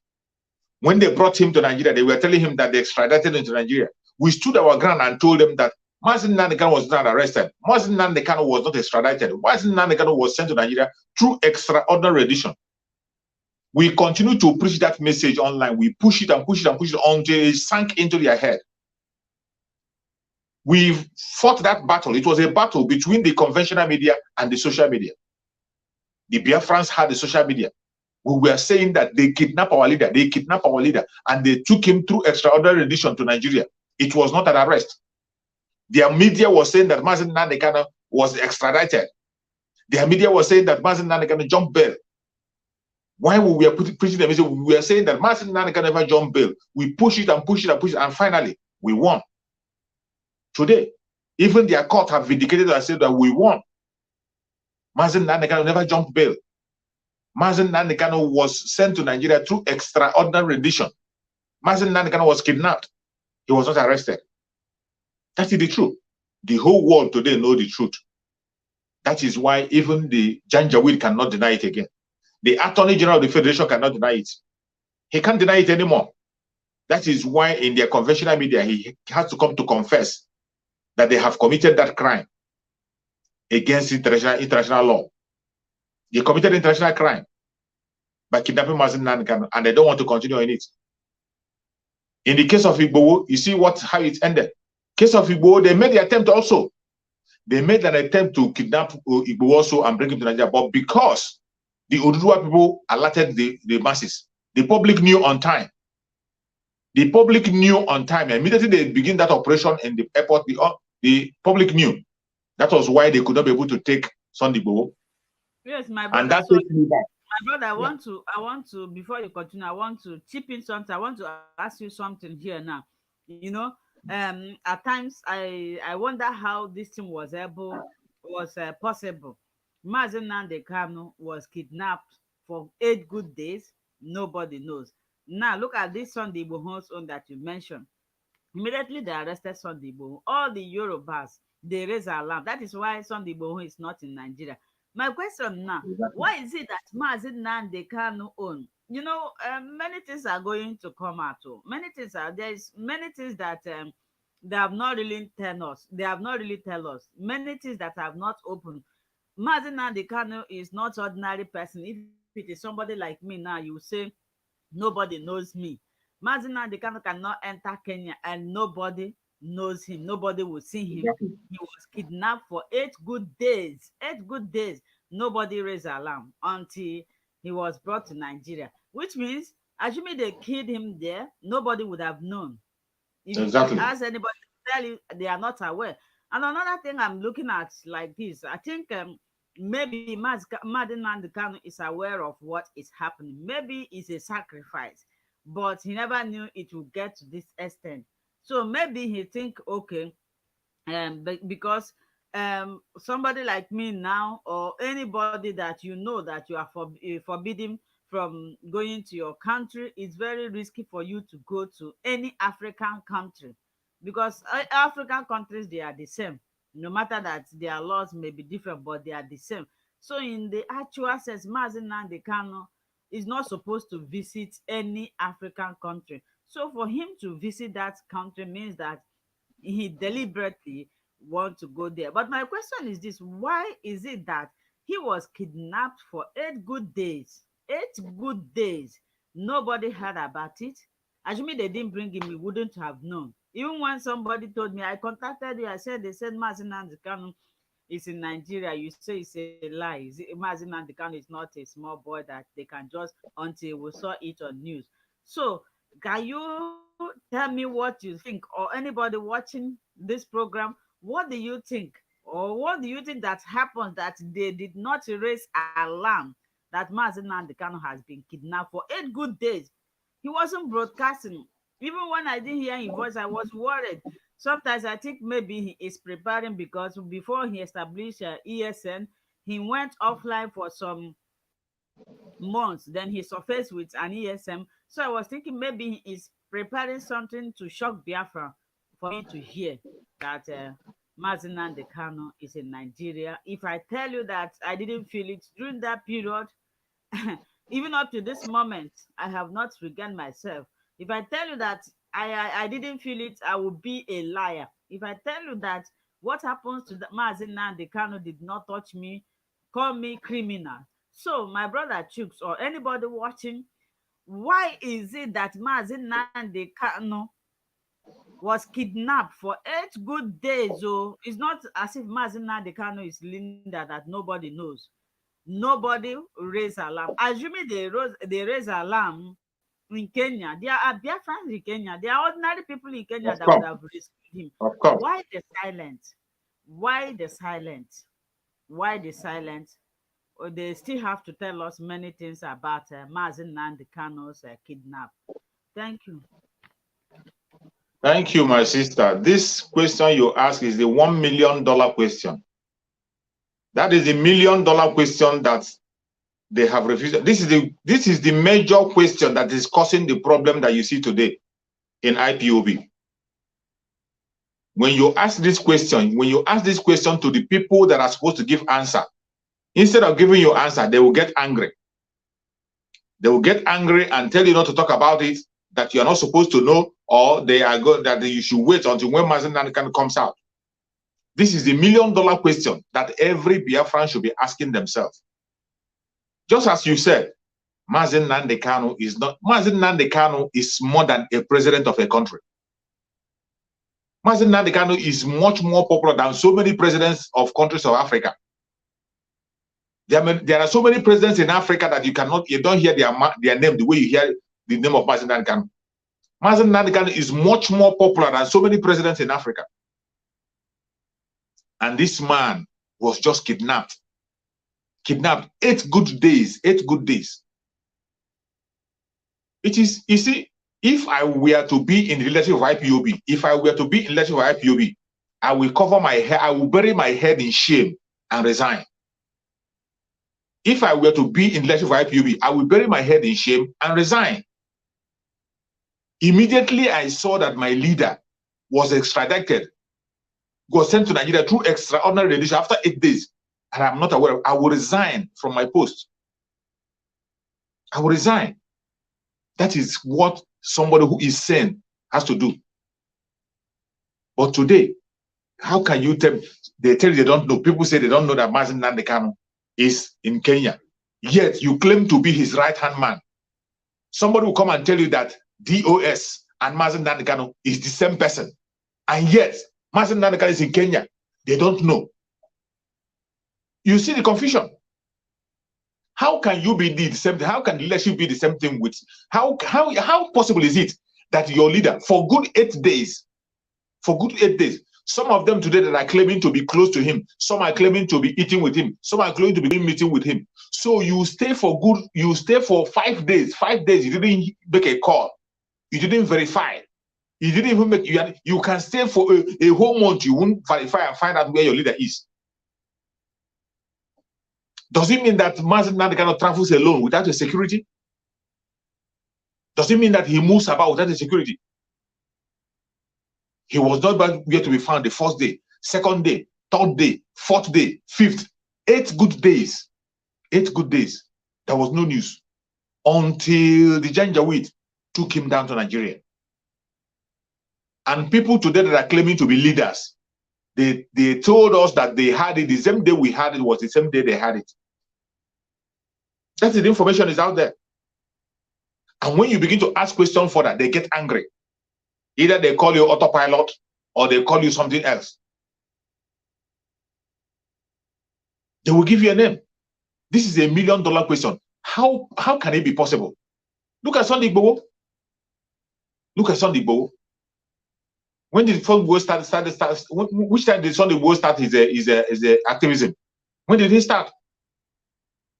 When they brought him to Nigeria, they were telling him that they extradited him to Nigeria. We stood our ground and told them that Nnamdi Kanu was not arrested. Nnamdi Kanu was not extradited. Nnamdi Kanu was sent to Nigeria through extraordinary rendition. We continue to preach that message online. We push it and push it and push it until it sank into their head. We've fought that battle. It was a battle between the conventional media and the social media. The Biafrans had the social media. We were saying that they kidnapped our leader, and they took him through extraordinary rendition to Nigeria. It was not an arrest. Their media was saying that Nnamdi Kanu was extradited. Their media was saying that Nnamdi Kanu jumped bail. Why we were preaching the message, we were saying that Nnamdi Kanu never jumped bail. We push it and push it and push it, and finally, we won. Today, even their court have vindicated and said that we won. Nnamdi Kanu never jumped bail. Nnamdi Kanu was sent to Nigeria through extraordinary rendition. Nnamdi Kanu was kidnapped. He was not arrested. That is the truth. The whole world today knows the truth. That is why even the Janjaweed cannot deny it again. The Attorney General of the Federation cannot deny it. He can't deny it anymore. That is why in their conventional media, he has to come to confess that they have committed that crime against international law. They committed international crime by kidnapping Nnamdi Kanu, and they don't want to continue in it. In the case of Igbo, you see how it ended. Case of Igbo, they made the attempt also. They made an attempt to kidnap Igbo also and bring him to Nigeria, but because the Oduduwa people alerted the masses, the public knew on time. The public knew on time. Immediately they begin that operation in the airport, the public knew. That was why they could not be able to take Sunday Igbo. Yes, my brother. And that So, takes me back. my brother, I want to, before you continue, I want to chip in something. I want to ask you something here now. You know, at times I wonder how this thing was possible. Nnamdi Kanu was kidnapped for 8 good days. Nobody knows. Now look at this Sunday Igboho's own that you mentioned. Immediately they arrested Sunday Igboho. All the Yorubas, they raise alarm. That is why Sunday Igboho is not in Nigeria. My question now, why is it that Nnamdi Kanu own? You know, many things are going to come out. Many things there's many things that they have not really tell us. They have not really tell us. Many things that have not opened. Nnamdi Kanu is not ordinary person. If it is somebody like me now, you say nobody knows me. Nnamdi Kanu cannot enter Kenya and nobody knows him. Nobody will see him. He was kidnapped for 8 good days. 8 good days. Nobody raised alarm until he was brought to Nigeria. Which means, assuming they killed him there, nobody would have known. If you ask anybody to tell you, they are not aware. And another thing I'm looking at like this, I think maybe Nnamdi Kanu is aware of what is happening. Maybe it's a sacrifice, but he never knew it would get to this extent. So maybe he think, okay, because somebody like me now, or anybody that you know that you are forbidden from going to your country, it's very risky for you to go to any African country, because African countries, they are the same, no matter that their laws may be different, but they are the same. So in the actual sense, Mazi Nnamdi Kanu is not supposed to visit any African country. So for him to visit that country means that he deliberately want to go there. But my question is this: why is it that he was kidnapped for 8 good days? 8 good days. Nobody heard about it. Assuming they didn't bring him, we wouldn't have known. Even when somebody told me, I contacted you, I said they said Mazi Nnamdi Kanu is in Nigeria. You say it's a lie. Mazi Nnamdi Kanu is not a small boy that they can just, until we saw it on news. So can you tell me what you think, or anybody watching this program, what do you think? Or what do you think that happens that they did not raise alarm that Mazi Nnamdi Kanu has been kidnapped for 8 good days? He wasn't broadcasting. Even when I didn't hear his voice, I was worried. Sometimes I think maybe he is preparing, because before he established ESN, he went offline for some months. Then he surfaced with an ESM. So I was thinking maybe he is preparing something to shock Biafra, for me to hear that Mazi Nnamdi Kanu is in Nigeria. If I tell you that I didn't feel it during that period, even up to this moment, I have not regained myself. If I tell you that I didn't feel it, I will be a liar. If I tell you that what happens to Mazi Nnamdi Kanu did not touch me, call me criminal. So, my brother Chooks, or anybody watching, why is it that Mazi Nnamdi Kanu was kidnapped for 8 good days? Oh, it's not as if Mazi Nnamdi Kanu is Linda that nobody knows. Nobody raised alarm. Assuming they raise alarm in Kenya, there are Biafrans in Kenya. There are ordinary people in Kenya Of that would course, have rescued him. of course. Why the silence? Why the silence? Why the silence? Or they still have to tell us many things about Mazi Nnamdi Kanu's kidnap. Thank you. Thank you, my sister. This question you ask is the $1 million question. That is the $1 million question that they have refused. This is the major question that is causing the problem that you see today in IPOB. When you ask this question to the people that are supposed to give answer, instead of giving you answer, they will get angry. They will get angry and tell you not to talk about it, that you are not supposed to know, or they are good, that you should wait until when Mazi Nnamdi Kanu comes out. This is the $1 million question that every Biafran should be asking themselves. Just as you said, Mazi Nnamdi Kanu is not. Mazi Nnamdi Kanu is more than a president of a country. Mazi Nnamdi Kanu is much more popular than so many presidents of countries of Africa. There are so many presidents in Africa that you don't hear their name the way you hear the name of Mazi Nnamdi Kanu. Mazi Nnamdi Kanu is much more popular than so many presidents in Africa. And this man was just kidnapped. Kidnapped 8 good days. 8 good days. It is, you see, if I were to be in the leadership of IPOB, I will cover my hair, I will bury my head in shame and resign. If I were to be in the leadership of IPOB, I will bury my head in shame and resign. Immediately I saw that my leader was extradited, was sent to Nigeria through extraordinary rendition after 8 days, and I'm not aware of, I will resign from my post. I will resign. That is what somebody who is sane has to do. But today, how can you tell? They tell you they don't know. People say they don't know that Mazi Nnamdi Kanu is in Kenya. Yet you claim to be his right-hand man. Somebody will come and tell you that DOS and Mazi Nnamdi Kanu is the same person. And yet, Mazi Nnamdi Kanu is in Kenya. They don't know. You see the confusion. How can you be the same thing? How can leadership be the same thing with? How possible is it that your leader, for good 8 days, Some of them today that are claiming to be close to him, some are claiming to be eating with him, some are claiming to be meeting with him. So you stay for 5 days. 5 days, you didn't make a call, you didn't verify, you didn't even make, you can stay for a whole month, you won't verify and find out where your leader is. Does it mean that Nnamdi Kanu travels alone without a security? Does it mean that he moves about without a security? He was not where to be found the first day, second day, third day, fourth day, fifth, 8 good days. 8 good days. There was no news until the Janjaweed took him down to Nigeria. And people today that are claiming to be leaders, they told us that they had it the same day we had it was the same day they had it. That's the information is out there. And when you begin to ask questions for that, they get angry. Either they call you autopilot or they call you something else. They will give you a name. This is $1 million question. How can it be possible? Look at Sunday Igboho. Look at Sunday Igboho. When did Igboho start? Which time did Sunday Igboho start his activism? When did he start?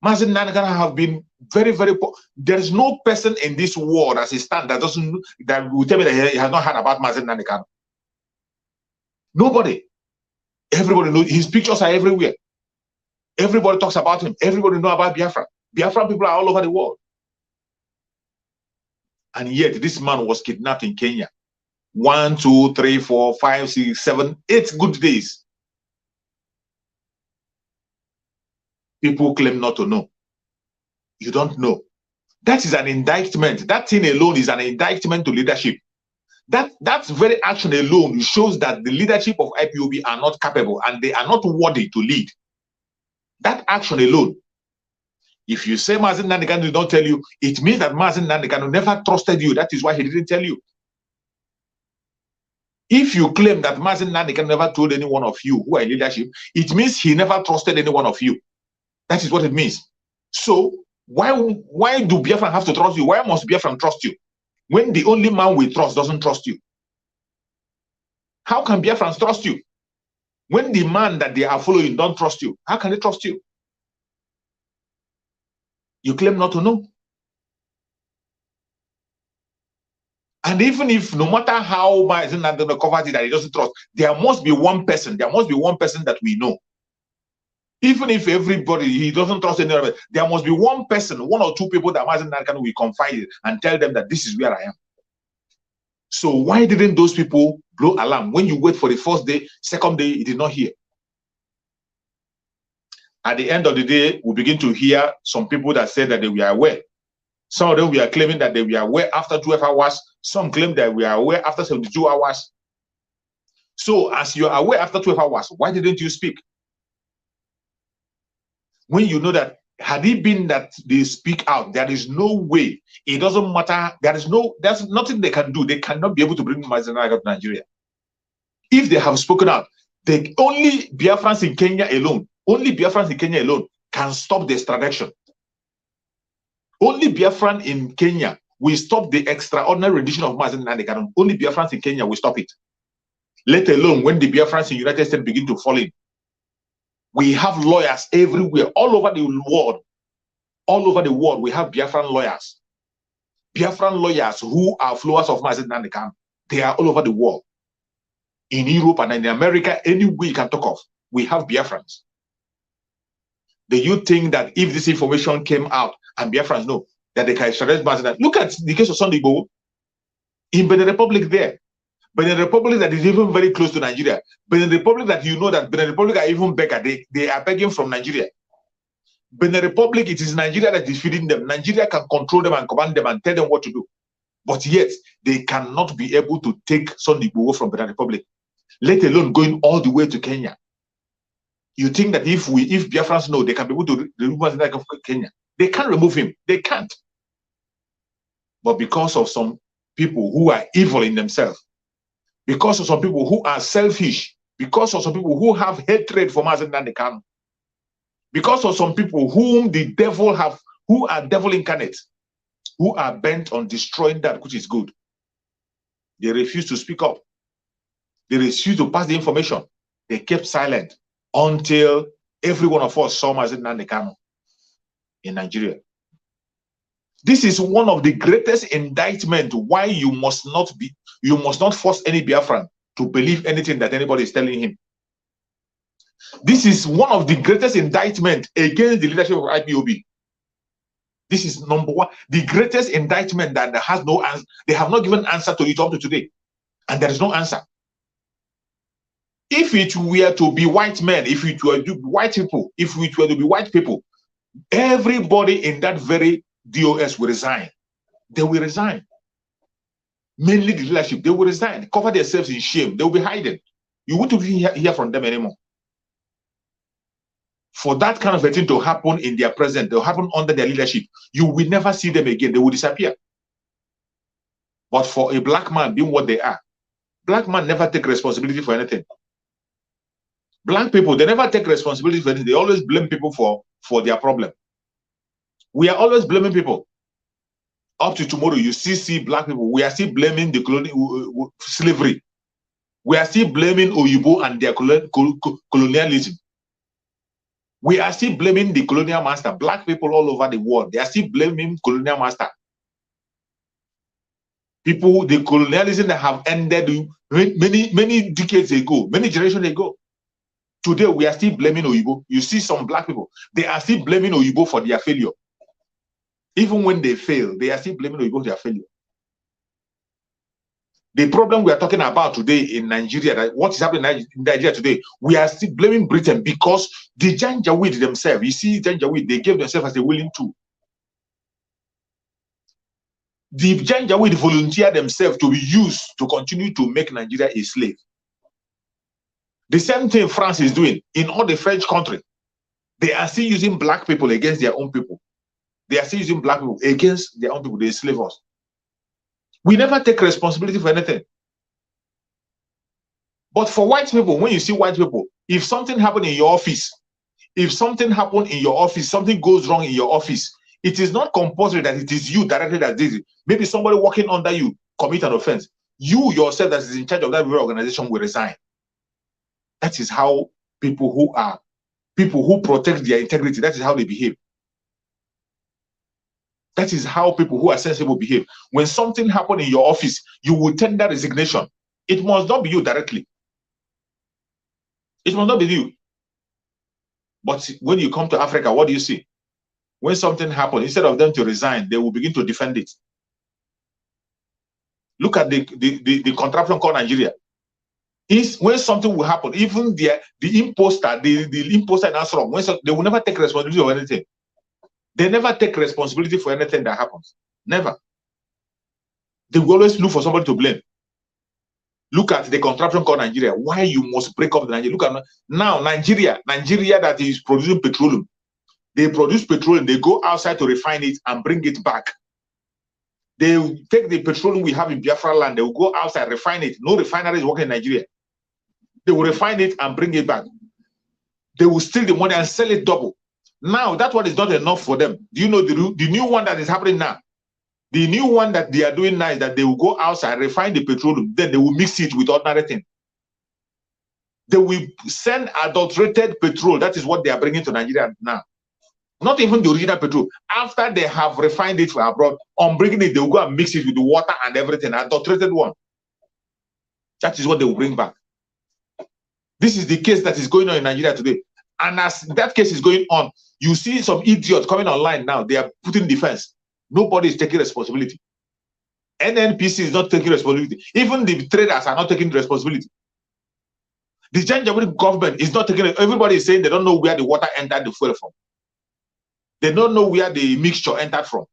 Mazi Nnamdi Kanu have been very, very poor. There is no person in this world as he stands that will tell me that he has not heard about Mazi Nnamdi Kanu. Nobody. Everybody knows. His pictures are everywhere. Everybody talks about him. Everybody knows about Biafra. Biafra people are all over the world. And yet this man was kidnapped in Kenya. 1, 2, 3, 4, 5, 6, 7, 8 good days. People claim not to know. You don't know. That is an indictment. That thing alone is an indictment to leadership. That very action alone shows that the leadership of IPOB are not capable and they are not worthy to lead. That action alone. If you say Mazi Nnamdi Kanu did not tell you, it means that Mazi Nnamdi Kanu never trusted you. That is why he didn't tell you. If you claim that Mazi Nnamdi Kanu never told any one of you who are in leadership, it means he never trusted any one of you. That is what it means. So why do Biafran have to trust you? Why must Biafran trust you when the only man we trust doesn't trust you? How can Biafrans trust you when the man that they are following don't trust you? How can they trust you? You claim not to know. And even if no matter how much Nnamdi covers it that he doesn't trust, there must be one person. There must be one person that we know. Even if everybody, he doesn't trust anyone, there must be one person, 1 or 2 people that Mazi Nnamdi Kanu will confide in and tell them that this is where I am. So why didn't those people blow alarm? When you wait for the first day, second day, he did not hear. At the end of the day, we begin to hear some people that say that they were aware. Some of them were claiming that they were aware after 12 hours. Some claim that we are aware after 72 hours. So as you are aware after 12 hours, why didn't you speak? When you know that had it been that they speak out, there is no way. It doesn't matter. There's nothing they can do. They cannot be able to bring Mazi Nnamdi Kanu to Nigeria. If they have spoken out, only Biafrans in Kenya alone, can stop the extradition. Only Biafran in Kenya will stop the extraordinary rendition of Mazi Nnamdi Kanu. Only Biafrans in Kenya will stop it. Let alone when the Biafrans in the United States begin to fall in. We have lawyers everywhere, all over the world. All over the world, we have Biafran lawyers. Biafran lawyers who are followers of Mazi Nnamdi Kanu. They are all over the world. In Europe and in America, anywhere you can talk of, we have Biafrans. Do you think that if this information came out and Biafrans know that they can extradite Mazi Nnamdi Kanu? Look at the case of Sunday Igboho in Benin Republic there. Benin Republic that is even very close to Nigeria. Benin Republic that you know that Benin Republic are even beggar. They are begging from Nigeria. Benin Republic, it is Nigeria that is feeding them. Nigeria can control them and command them and tell them what to do. But yet, they cannot be able to take Sunday Igboho from Benin Republic, let alone going all the way to Kenya. You think that if Biafrans know they can be able to remove Mazi Nnamdi Kanu from Kenya, they can't remove him. They can't. But because of some people who are evil in themselves, because of some people who are selfish, because of some people who have hatred for Mazi Nnamdi Kanu, because of some people whom the devil have, who are devil incarnate, who are bent on destroying that which is good, they refuse to speak up. They refused to pass the information. They kept silent until every one of us saw Mazi Nnamdi Kanu in Nigeria. This is one of the greatest indictment why you must not force any Biafran to believe anything that anybody is telling him. This is one of the greatest indictment against the leadership of IPOB. This is number one, the greatest indictment that has no answer. They have not given answer to it up to today, and there is no answer. If it were to be white men, if it were to be white people, if it were to be white people, everybody in that very DOS will resign. They will resign. Mainly the leadership, they will resign, cover themselves in shame. They will be hiding. You won't hear from them anymore. For that kind of a thing to happen in their presence, they'll happen under their leadership, you will never see them again. They will disappear. But for a black man being what they are, black men never take responsibility for anything. Black people, they never take responsibility for anything. They always blame people for their problem. We are always blaming people. Up to tomorrow, you see black people. We are still blaming the slavery. We are still blaming Oyibo and their colonialism. We are still blaming the colonial master. Black people all over the world, they are still blaming colonial master. People, the colonialism that have ended many decades ago, many generations ago. Today, we are still blaming Oyibo. You see some black people, they are still blaming Oyibo for their failure. Even when they fail, they are still blaming Oyibo for their failure. The problem we are talking about today in Nigeria, that what is happening in Nigeria today, we are still blaming Britain because the Janjaweed themselves, you see, Janjaweed, they gave themselves as a willing tool. The Janjaweed volunteered themselves to be used to continue to make Nigeria a slave. The same thing France is doing in all the French country. They are still using black people against their own people. They are still using black people against their own people. They slave us. We never take responsibility for anything. But for white people, when you see white people, if something happened in your office, something goes wrong in your office, it is not compulsory that it is you directly that did it. Maybe somebody working under you commit an offense. You yourself that is in charge of that very organization will resign. That is how people who protect their integrity, that is how they behave. That is how people who are sensible behave. When something happens in your office, you will tender resignation. It must not be you directly. It must not be you. But when you come to Africa, what do you see? When something happens, instead of them to resign, they will begin to defend it. Look at the contraption called Nigeria. When something will happen, even the imposter in Asrom, they will never take responsibility for anything. They never take responsibility for anything that happens. Never. They will always look for somebody to blame. Look at the contraption called Nigeria. Why you must break up the Nigeria? Look at now Nigeria that is producing petroleum. They produce petroleum. They go outside to refine it and bring it back. They will take the petroleum we have in Biafra land. They will go outside, refine it. No refinery is working in Nigeria. They will refine it and bring it back. They will steal the money and sell it double. Now, that one is not enough for them. Do you know the new one that is happening now? The new one that they are doing now is that they will go outside, refine the petroleum, then they will mix it with ordinary thing. They will send adulterated petrol. That is what they are bringing to Nigeria now. Not even the original petrol. After they have refined it for abroad, on bringing it, they will go and mix it with the water and everything, adulterated one. That is what they will bring back. This is the case that is going on in Nigeria today. And as that case is going on, you see some idiots coming online now. They are putting defense. Nobody is taking responsibility. NNPC is not taking responsibility. Even the traders are not taking responsibility. The Janjaweed government is not taking it. Everybody is saying they don't know where the water entered the fuel from. They don't know where the mixture entered from.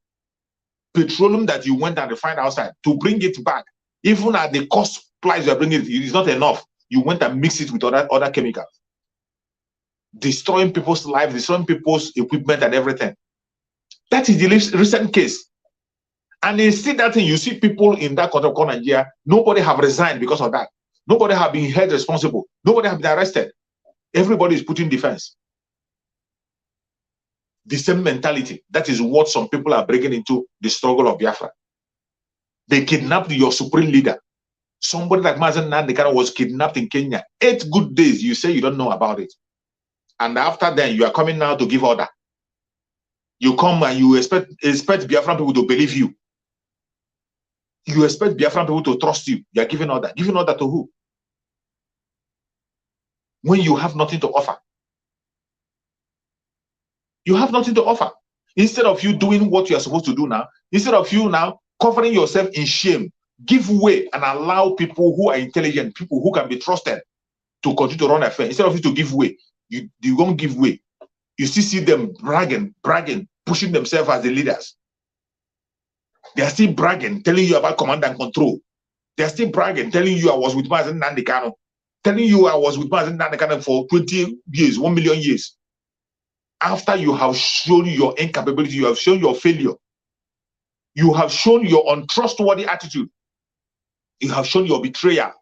Petroleum that you went and refined outside, to bring it back, even at the cost price you are bringing it is not enough. You went and mixed it with other chemicals. Destroying people's lives, destroying people's equipment and everything. That is the recent case. And you see that thing, you see people in that country called Nigeria, nobody have resigned because of that. Nobody have been held responsible. Nobody have been arrested. Everybody is putting defense. The same mentality. That is what some people are breaking into the struggle of Biafra. They kidnapped your supreme leader. Somebody like Mazen Nnamdi Kanu was kidnapped in Kenya. 8 good days, you say you don't know about it. And after then, you are coming now to give order. You come and you expect Biafran people to believe you. You expect Biafran people to trust you. You are giving order. Giving order to who? When you have nothing to offer. You have nothing to offer. Instead of you doing what you are supposed to do now, instead of you now covering yourself in shame, give way and allow people who are intelligent, people who can be trusted to continue to run affairs. Instead of you to give way, you won't give way. You still see them bragging, pushing themselves as the leaders. They are still bragging, telling you about command and control. They are still bragging, telling you I was with Mazen Nnamdi Kanu, telling you I was with Mazen Nnamdi Kanu for 20 years, 1 million years. After you have shown your incapability, you have shown your failure, you have shown your untrustworthy attitude, you have shown your betrayal,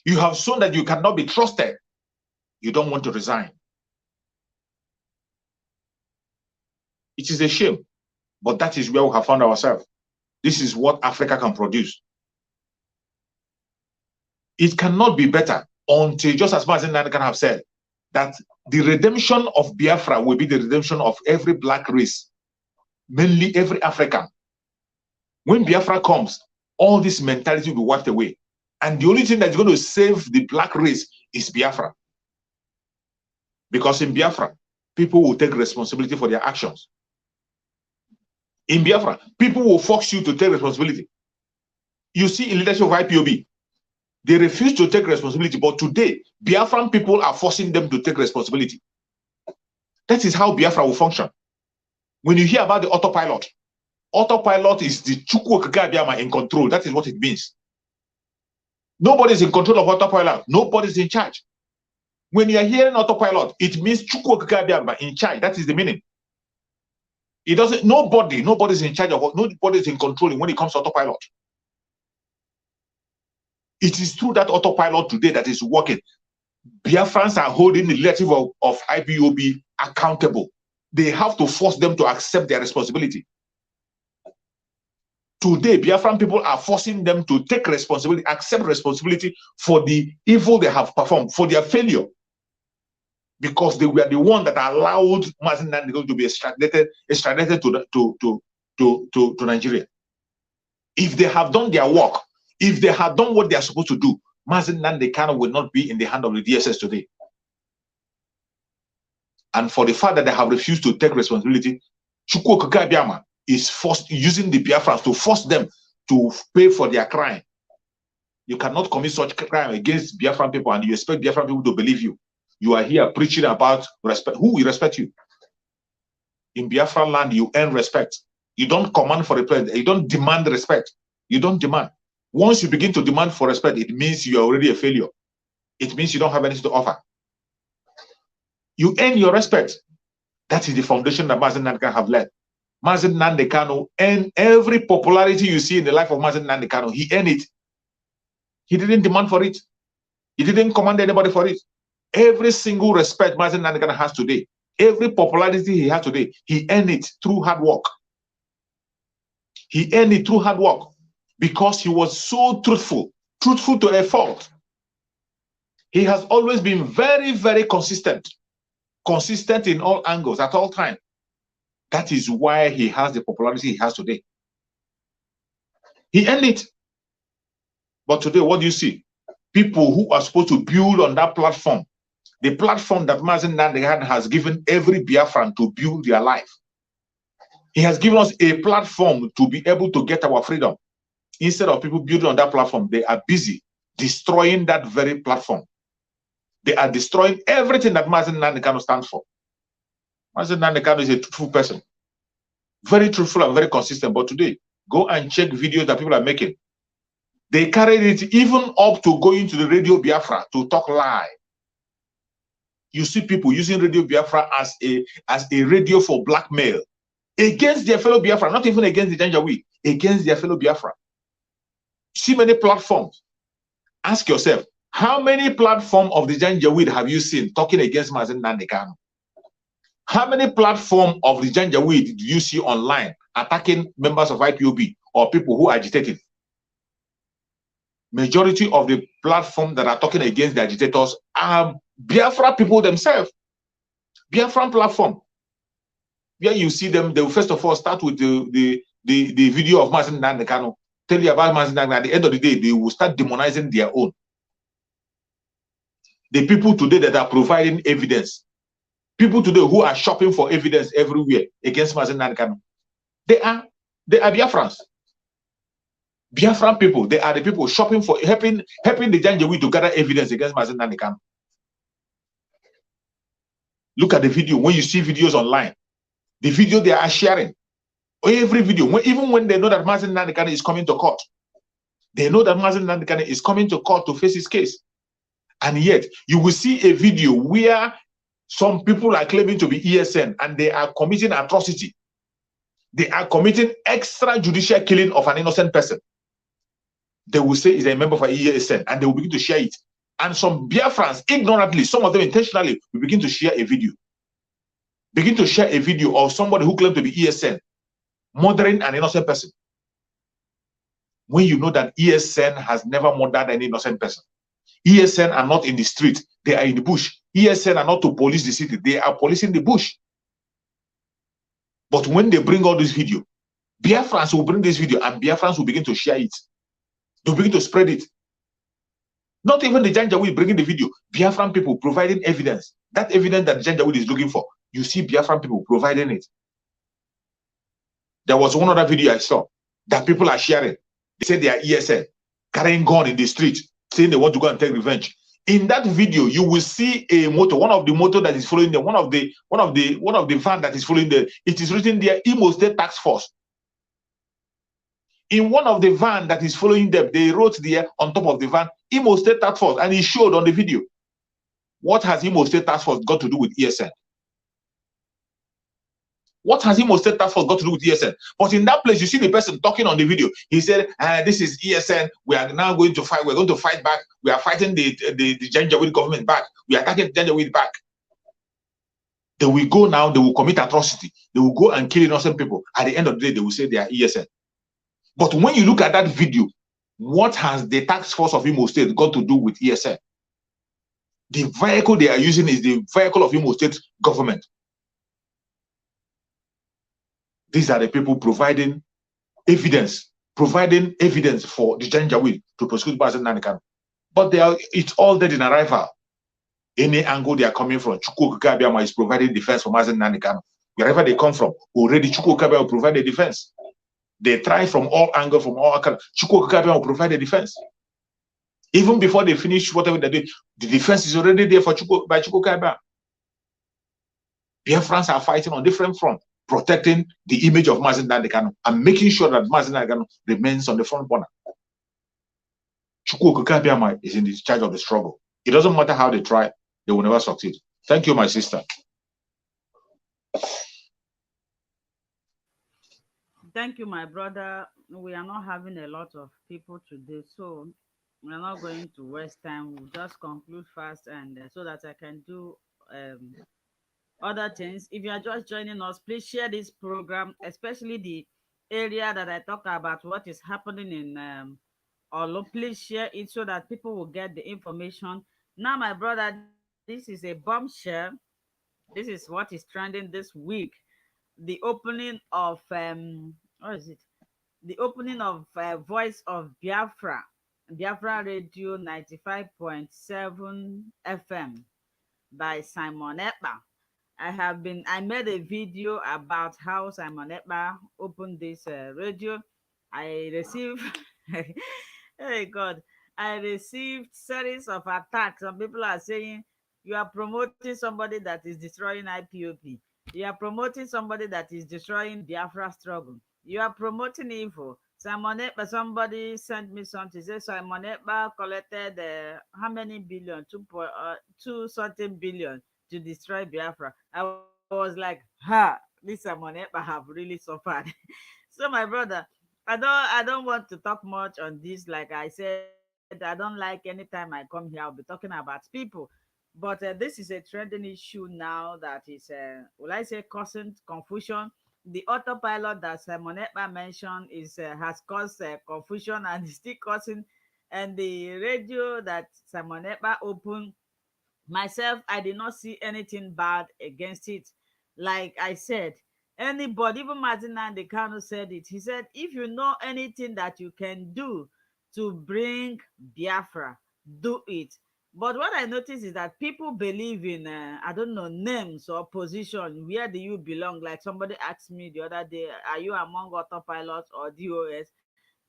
you have shown that you cannot be trusted, you don't want to resign. It is a shame, but that is where we have found ourselves. This is what Africa can produce. It cannot be better until, just as Mazen Nnamdi Kanu have said, that the redemption of Biafra will be the redemption of every black race, mainly every African. When Biafra comes, all this mentality will be wiped away. And the only thing that's going to save the black race is Biafra. Because in Biafra, people will take responsibility for their actions. In Biafra, people will force you to take responsibility. You see in leadership of IPOB, they refuse to take responsibility, but today, Biafran people are forcing them to take responsibility. That is how Biafra will function. When you hear about the autopilot is the Chukwu Okike Abiama in control. That is what it means. Nobody is in control of autopilot. Nobody is in charge. When you are hearing autopilot, it means Chukwu Okike Abiama in charge. That is the meaning. It doesn't. Nobody is in charge of what. Nobody is in control when it comes to autopilot. It is through that autopilot today that is working. Biafrans are holding the leadership of IPOB accountable. They have to force them to accept their responsibility. Today, Biafran people are forcing them to take responsibility, accept responsibility for the evil they have performed, for their failure. Because they were the one that allowed Mazen Nnamdi Kanu to be extradited to Nigeria. If they have done their work, if they had done what they are supposed to do, Mazen Nnamdi Kanu will not be in the hand of the DSS today. And for the fact that they have refused to take responsibility, Chukwu Okike Abiama is using the Biafrans to force them to pay for their crime. You cannot commit such crime against Biafran people and you expect Biafran people to believe you. You are here preaching about respect. Who will respect you? In Biafran land, you earn respect. You don't command for respect. You don't demand respect. You don't demand. Once you begin to demand for respect, it means you are already a failure. It means you don't have anything to offer. You earn your respect. That is the foundation that Mazen Nnamdi Kanu have led. Mazen Nnamdi Kanu earned every popularity you see in the life of Mazen Nnamdi Kanu. He earned it. He didn't demand for it. He didn't command anybody for it. Every single respect Mazen Nnamdi Kanu has today, every popularity he has today, he earned it through hard work. He earned it through hard work because he was so truthful to a fault. He has always been very, very consistent in all angles at all times. That is why he has the popularity he has today. He earned it. But today, what do you see? People who are supposed to build on that platform, the platform that Mazen Nnamdi Kanu has given every Biafran to build their life. He has given us a platform to be able to get our freedom. Instead of people building on that platform, they are busy destroying that very platform. They are destroying everything that Mazen Nnamdi Kanu stands for. Mazen Nnamdi Kanu is a truthful person. Very truthful and very consistent. But today, go and check videos that people are making. They carried it even up to going to the Radio Biafra to talk lie. You see people using Radio Biafra as a radio for blackmail against their fellow Biafra, not even against the Janjaweed, against their fellow Biafra. See many platforms. Ask yourself, how many platforms of the Janjaweed have you seen talking against Mazen Nnamdi Kanu? How many platforms of the Janjaweed do you see online attacking members of IPOB or people who are agitating? majority of the platform that are talking against the agitators are Biafra people themselves. Biafran platform. Where you see them, they will first of all start with the video of Nnamdi Kanu, tell you about Nnamdi Kanu. At the end of the day, they will start demonizing their own. The people today that are providing evidence, people today who are shopping for evidence everywhere against Nnamdi Kanu, they are Biafrans. Biafran people, they are the people shopping for helping the Janjaweed to gather evidence against Nnamdi Kanu. Look at the video. When you see videos online, the video they are sharing, every video, even when they know that Nnamdi Kanu is coming to court, they know that Nnamdi Kanu is coming to court to face his case. And yet, you will see a video where some people are claiming to be ESN and they are committing atrocity. They are committing extrajudicial killing of an innocent person. They will say is a member of ESN and they will begin to share it. And some Biafrans, ignorantly, some of them intentionally, will begin to share a video. Begin to share a video of somebody who claimed to be ESN murdering an innocent person. When you know that ESN has never murdered an innocent person. ESN are not in the street, they are in the bush. ESN are not to police the city, they are policing the bush. But when they bring all this video, Biafrans will bring this video and Biafrans will begin to share it. They'll begin to spread it. Not even the Janjaweed bringing the video, Biafran people providing evidence. That evidence that Janjaweed is looking for, you see Biafran people providing it. There was one other video I saw that people are sharing. They say they are ESN, carrying gun in the street, saying they want to go and take revenge. In that video, you will see a motor, one of the motor that is following them, one of the van that is following them. It is written there, Imo State Task Force. In one of the van that is following them, they wrote there on top of the van, Imo State Task Force, and it showed on the video. What has Imo State Task Force got to do with ESN? What has Imo State Task Force got to do with ESN? But in that place, you see the person talking on the video. He said, this is ESN. We are now going to fight. We're going to fight back. We are fighting the Janjaweed government back. We are attacking Janjaweed back. They will go now. They will commit atrocity. They will go and kill innocent people. At the end of the day, they will say they are ESN. But when you look at that video, what has the task force of Imo State got to do with ESN? The vehicle they are using is the vehicle of Imo State government. These are the people providing evidence for the Janjaweed to prosecute Nnamdi Kanu. But it's all dead in arrival. Any angle they are coming from, Chukwu Okike Abiama is providing defense for Nnamdi Kanu. Wherever they come from, already Chukwu Okike Abiama will provide a defense. They try from all angles, from all accounts. Chukwu Okike Abiama will provide a defense. Even before they finish whatever they do, the defense is already there by Chukwu Okike Abiama. Biafrans are fighting on different fronts, protecting the image of Nnamdi Kanu and making sure that Nnamdi Kanu remains on the front burner. Chukwu Okike Abiama is in charge of the struggle. It doesn't matter how they try, they will never succeed. Thank you, my sister. Thank you, my brother. We are not having a lot of people today, so we're not going to waste time. We'll just conclude fast and so that I can do other things. If you are just joining us, please share this program, especially the area that I talk about what is happening in Olo. Please share it so that people will get the information. Now, my brother, this is a bombshell. This is what is trending this week. The opening of what is it? The opening of Voice of Biafra, Biafra Radio 95.7 FM by Simon Ekpa. I made a video about how Simon Ekpa opened this radio. I received, hey God, I received series of attacks. Some people are saying you are promoting somebody that is destroying IPOP. You are promoting somebody that is destroying Biafra struggle. You are promoting evil. Simon Ekpa, somebody sent me something. Say Simon Ekpa collected how many billion? 2 something billion to destroy Biafra. I was like, this Simon Ekpa have really suffered. So my brother, I don't want to talk much on this. Like I said, I don't like anytime I come here, I'll be talking about people. But this is a trending issue now that is, will I say, causing confusion. The autopilot that Simon Ekpa mentioned has caused confusion and is still causing and the radio that Simon Ekpa opened, myself, I did not see anything bad against it. Like I said, anybody, even Martin Nnamdi Kanu said it. He said, if you know anything that you can do to bring Biafra, do it. But what I noticed is that people believe in, I don't know, names or position. Where do you belong? Like somebody asked me the other day, are you among autopilots or DOS?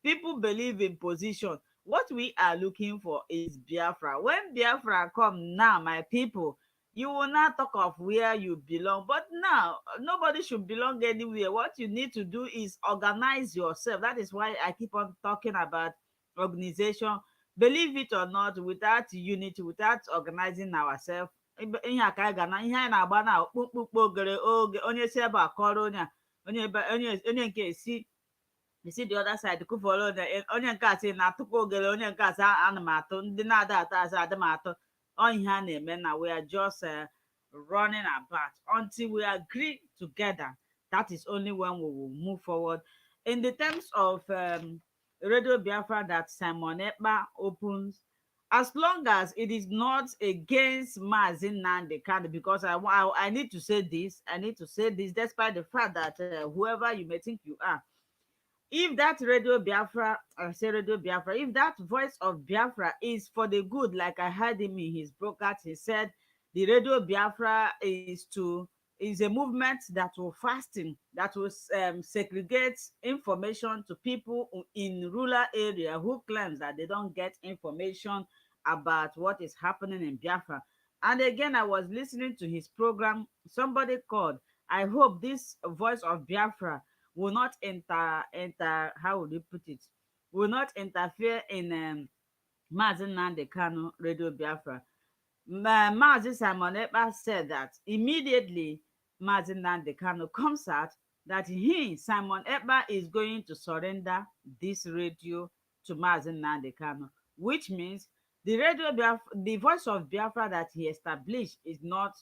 People believe in position. What we are looking for is Biafra. When Biafra come now, my people, you will not talk of where you belong. But now, nobody should belong anywhere. What you need to do is organize yourself. That is why I keep on talking about organization. Believe it or not, without unity, without organizing ourselves, ihe a ka anyị ga na ihe anyị na-agba na okpukpe ogere oge onye si ebe a kọrọ onye a onye nke esi the other side kụfọrọ onye nke a sị na-atụkwa ogere onye nke a sị ana m atụ ndị na-ada atụ asị adị m atụ. Ọ ihe a na-eme na we are just running about until we agree together. That is only when we will move forward. In the terms of Radio Biafra that Simon Ekpa opens, as long as it is not against Mazi Nnamdi Kanu, because I need to say this, despite the fact that whoever you may think you are, if that Radio Biafra, if that voice of Biafra is for the good, like I heard him in his broadcast, he said the Radio Biafra is a movement that will fasten, that will segregate information to people in rural area who claims that they don't get information about what is happening in Biafra. And again, I was listening to his program. Somebody called. I hope this voice of Biafra will not how would you put it? Will not interfere in Mazi Nnamdi Kanu Radio Biafra. Mazi Simon Ekpa said that immediately Mazi Nnamdi Kanu comes out that he, Simon Ekpa, is going to surrender this radio to Mazi Nnamdi Kanu, which means the Radio Biafra, the voice of Biafra that he established is not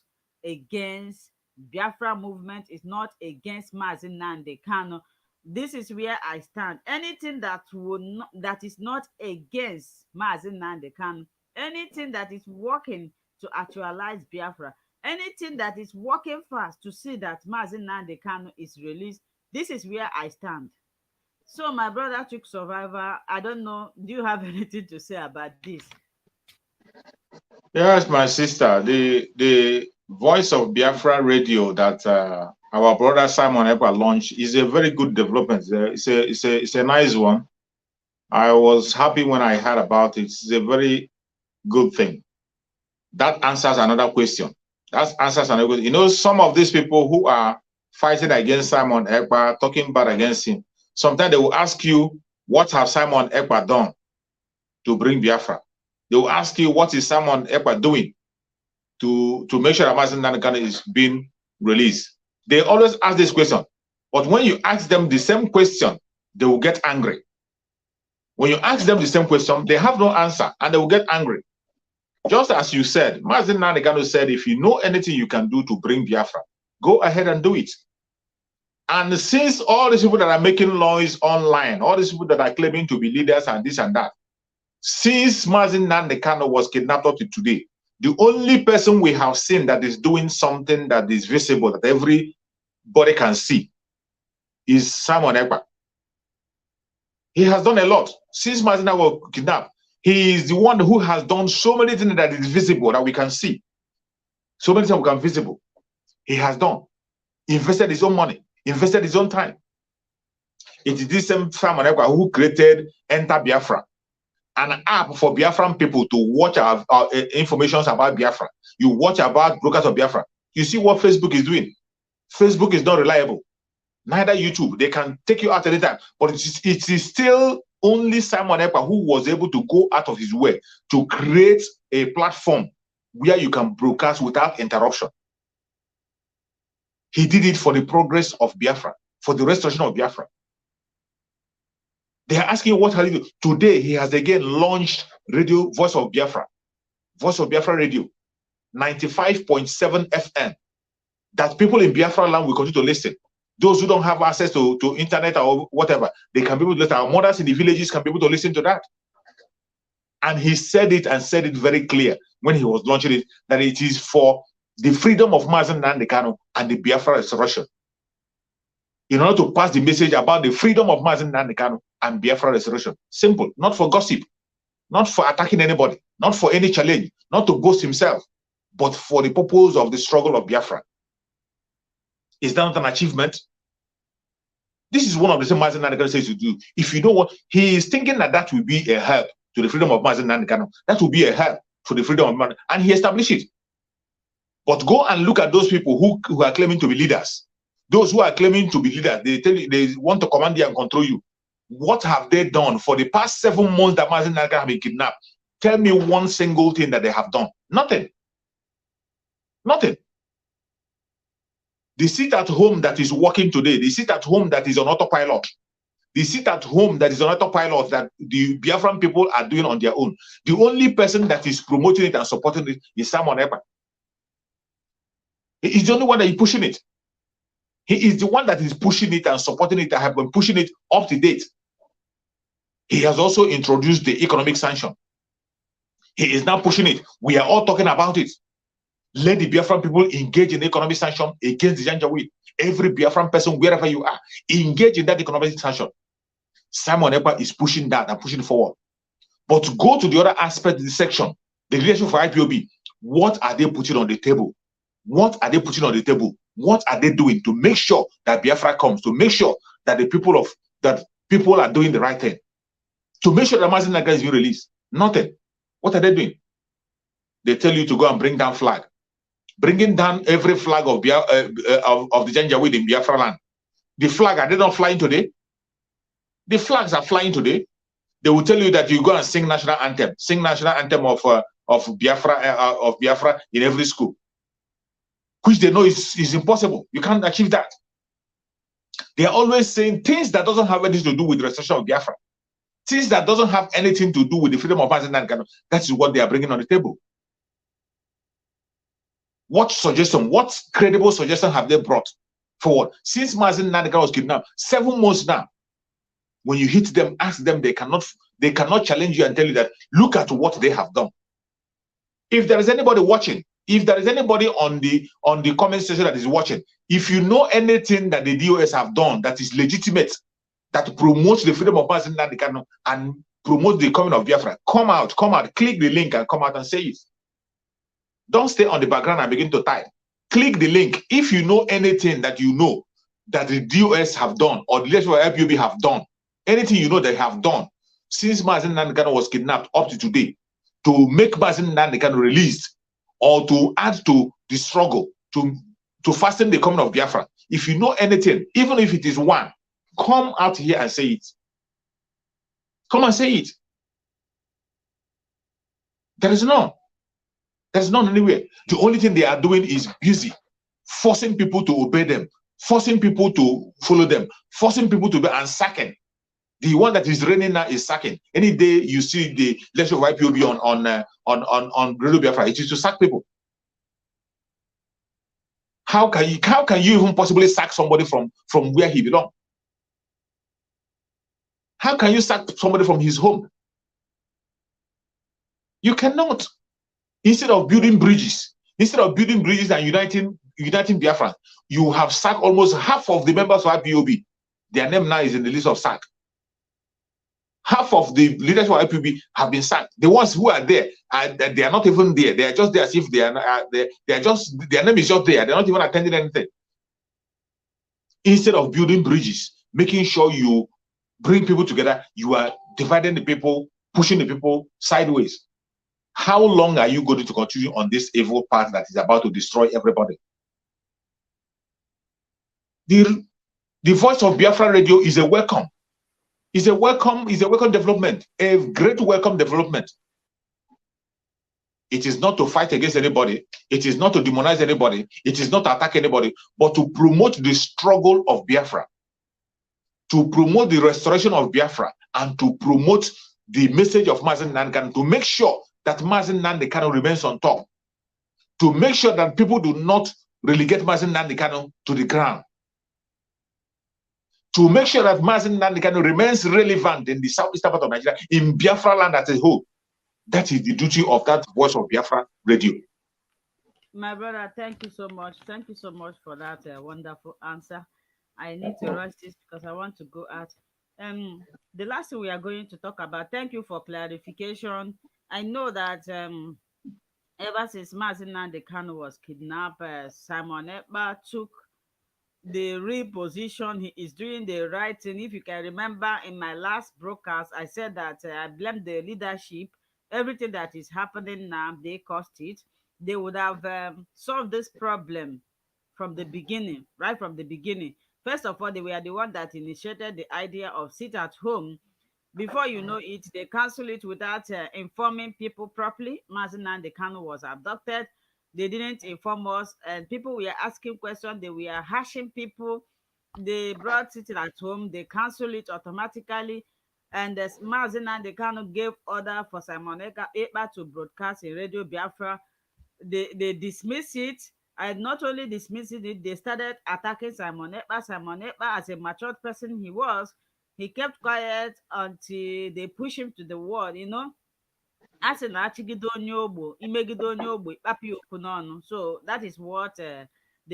against Biafra movement, is not against Mazi Nnamdi Kanu. This is where I stand. Anything that is not against Mazi Nnamdi Kanu, anything that is working to actualize Biafra, anything that is working fast to see that Mazi Nnamdi Kanu is released, this is where I stand. So my brother Chick Survivor, I don't know, do you have anything to say about this? Yes, my sister, the voice of Biafra radio that our brother Simon Ekpa launched is a very good development. It's a nice one. I was happy when I heard about it. It's a very good thing. That answers another question. That answers another question. You know, some of these people who are fighting against Simon Ekpa, talking bad against him, sometimes they will ask you, what have Simon Ekpa done to bring Biafra? They will ask you, what is Simon Ekpa doing to make sure that Mazi Nnamdi Kanu is being released? They always ask this question. But when you ask them the same question, they will get angry. When you ask them the same question, they have no answer and they will get angry. Just as you said, Mazi Nnamdi Kanu said, if you know anything you can do to bring Biafra, go ahead and do it. And since all these people that are making noise online, all these people that are claiming to be leaders and this and that, since Mazi Nnamdi Kanu was kidnapped up to today, the only person we have seen that is doing something that is visible, that everybody can see, is Simon Ekpa. He has done a lot. Since Mazi Nnamdi was kidnapped, he is the one who has done so many things that is visible, that we can see. So many things we can visible. He has done. Invested his own money, invested his own time. It is this same Simon Ekpa who created Enter Biafra, an app for Biafran people to watch our information about Biafra. You watch about brokers of Biafra. You see what Facebook is doing. Facebook is not reliable. Neither YouTube. They can take you out anytime. But it is still only Simon Ekpa who was able to go out of his way to create a platform where you can broadcast without interruption. He did it for the progress of Biafra, for the restoration of Biafra. They are asking what has he do. Today, he has again launched radio, Voice of Biafra Radio, 95.7 FM, that people in Biafra land will continue to listen. Those who don't have access to internet or whatever, they can be able to listen. Our mothers in the villages can be able to listen to that. And he said it and said it very clear when he was launching it, that it is for the freedom of Nnamdi Kanu and the Biafra restoration. In order to pass the message about the freedom of Nnamdi Kanu and Biafra restoration. Simple, not for gossip, not for attacking anybody, not for any challenge, not to boast himself, but for the purpose of the struggle of Biafra. Is that not an achievement? This is one of the things Nnamdi Kanu says to do. If you know what, he is thinking that that will be a help to the freedom of Nnamdi Kanu. That will be a help for the freedom of man, and he established it. But go and look at those people who are claiming to be leaders. Those who are claiming to be leaders, they tell you they want to command you and control you. What have they done for the past 7 months that Nnamdi Kanu have been kidnapped? Tell me one single thing that they have done. Nothing. Nothing. They sit at home that is working today. They sit at home that is on autopilot. They sit at home that is on autopilot that the Biafran people are doing on their own. The only person that is promoting it and supporting it is Simon Ekpa. He is the only one that is pushing it. He is the one that is pushing it and supporting it and have been pushing it up to date. He has also introduced the economic sanction. He is now pushing it. We are all talking about it. Let the Biafran people engage in economic sanction against the Janjaweed. Every Biafran person, wherever you are, engage in that economic sanction. Simon Ekpa is pushing that and pushing forward. But go to the other aspect of the section, the leadership for IPOB. What are they putting on the table? What are they putting on the table? What are they doing to make sure that Biafra comes? To make sure that the people are doing the right thing? To make sure that Nnamdi Kanu is being released? Nothing. What are they doing? They tell you to go and bring down flag. Bringing down every flag of the Janjaweed in Biafra land. The flag, are they not flying today? The flags are flying today. They will tell you that you go and sing national anthem of Biafra in every school, which they know is impossible. You can't achieve that. They are always saying things that doesn't have anything to do with the restoration of Biafra, things that doesn't have anything to do with the freedom of Nnamdi Kanu. That is what they are bringing on the table. What suggestion, what credible suggestion have they brought forward? Since Nnamdi Kanu was kidnapped, 7 months now, when you hit them, ask them, they cannot challenge you and tell you that, look at what they have done. If there is anybody watching, if there is anybody on the comment section that is watching, if you know anything that the DOS have done that is legitimate, that promotes the freedom of Nnamdi Kanu and promotes the coming of Biafra, come out, click the link and come out and say it. Don't stay on the background and begin to type. Click the link. If you know anything that you know that the DOS have done or the leadership of IPOB have done, anything you know they have done since Nnamdi Kanu was kidnapped up to today, to make Nnamdi Kanu released or to add to the struggle, to fasten the coming of Biafra. If you know anything, even if it is one, come out here and say it. Come and say it. There is none. There's none anywhere. The only thing they are doing is busy, forcing people to obey them, forcing people to follow them, forcing people to be unsacking. The one that is reigning now is sacking. Any day you see the leadership of IPOB on Radio Biafra, it is to sack people. How can you even possibly sack somebody from where he belongs? How can you sack somebody from his home? You cannot. Instead of building bridges and uniting Biafra, you have sacked almost half of the members of IPOB. Their name now is in the list of sack. Half of the leadership of IPOB have been sacked. The ones who are there, they are not even there. They are just there as if they are just, their name is just there. They're not even attending anything. Instead of building bridges, making sure you bring people together, you are dividing the people, pushing the people sideways. How long are you going to continue on this evil path that is about to destroy everybody? The voice of Biafra Radio is a welcome. Is a welcome development, a great welcome development. It is not to fight against anybody. It is not to demonize anybody. It is not to attack anybody, but to promote the struggle of Biafra, to promote the restoration of Biafra, and to promote the message of Nnamdi Kanu, to make sure that Nnamdi Kanu remains on top, to make sure that people do not relegate Nnamdi Kanu to the ground, to make sure that Nnamdi Kanu remains relevant in the southeastern part of Nigeria, in Biafra land as a whole. That is the duty of that Voice of Biafra radio. My brother, thank you so much. Thank you so much for that wonderful answer. I need to rush this because I want to go out. The last thing we are going to talk about. Thank you for clarification. I know that ever since Nnamdi Kanu was kidnapped, Simon Ekpa took the reposition. He is doing the right thing. If you can remember in my last broadcast, I said that I blame the leadership. Everything that is happening now, they caused it. They would have solved this problem from the beginning, right from the beginning. First of all, they were the one that initiated the idea of sit at home. Before you know it, they cancel it without informing people properly. Nnamdi Kanu was abducted. They didn't inform us, and people were asking questions. They were hashing people. They brought it at home. They cancel it automatically. And as Nnamdi Kanu gave order for Simon Ekpa to broadcast in Radio Biafra, they dismiss it. And not only dismissing it, they started attacking Simon Ekpa. Simon Ekpa, as a matured person he kept quiet until they push him to the wall, a sị na achịgide onye ogbo imegide onye ogbo ịkpapụ ya okwu n'ọnụ. So that is what they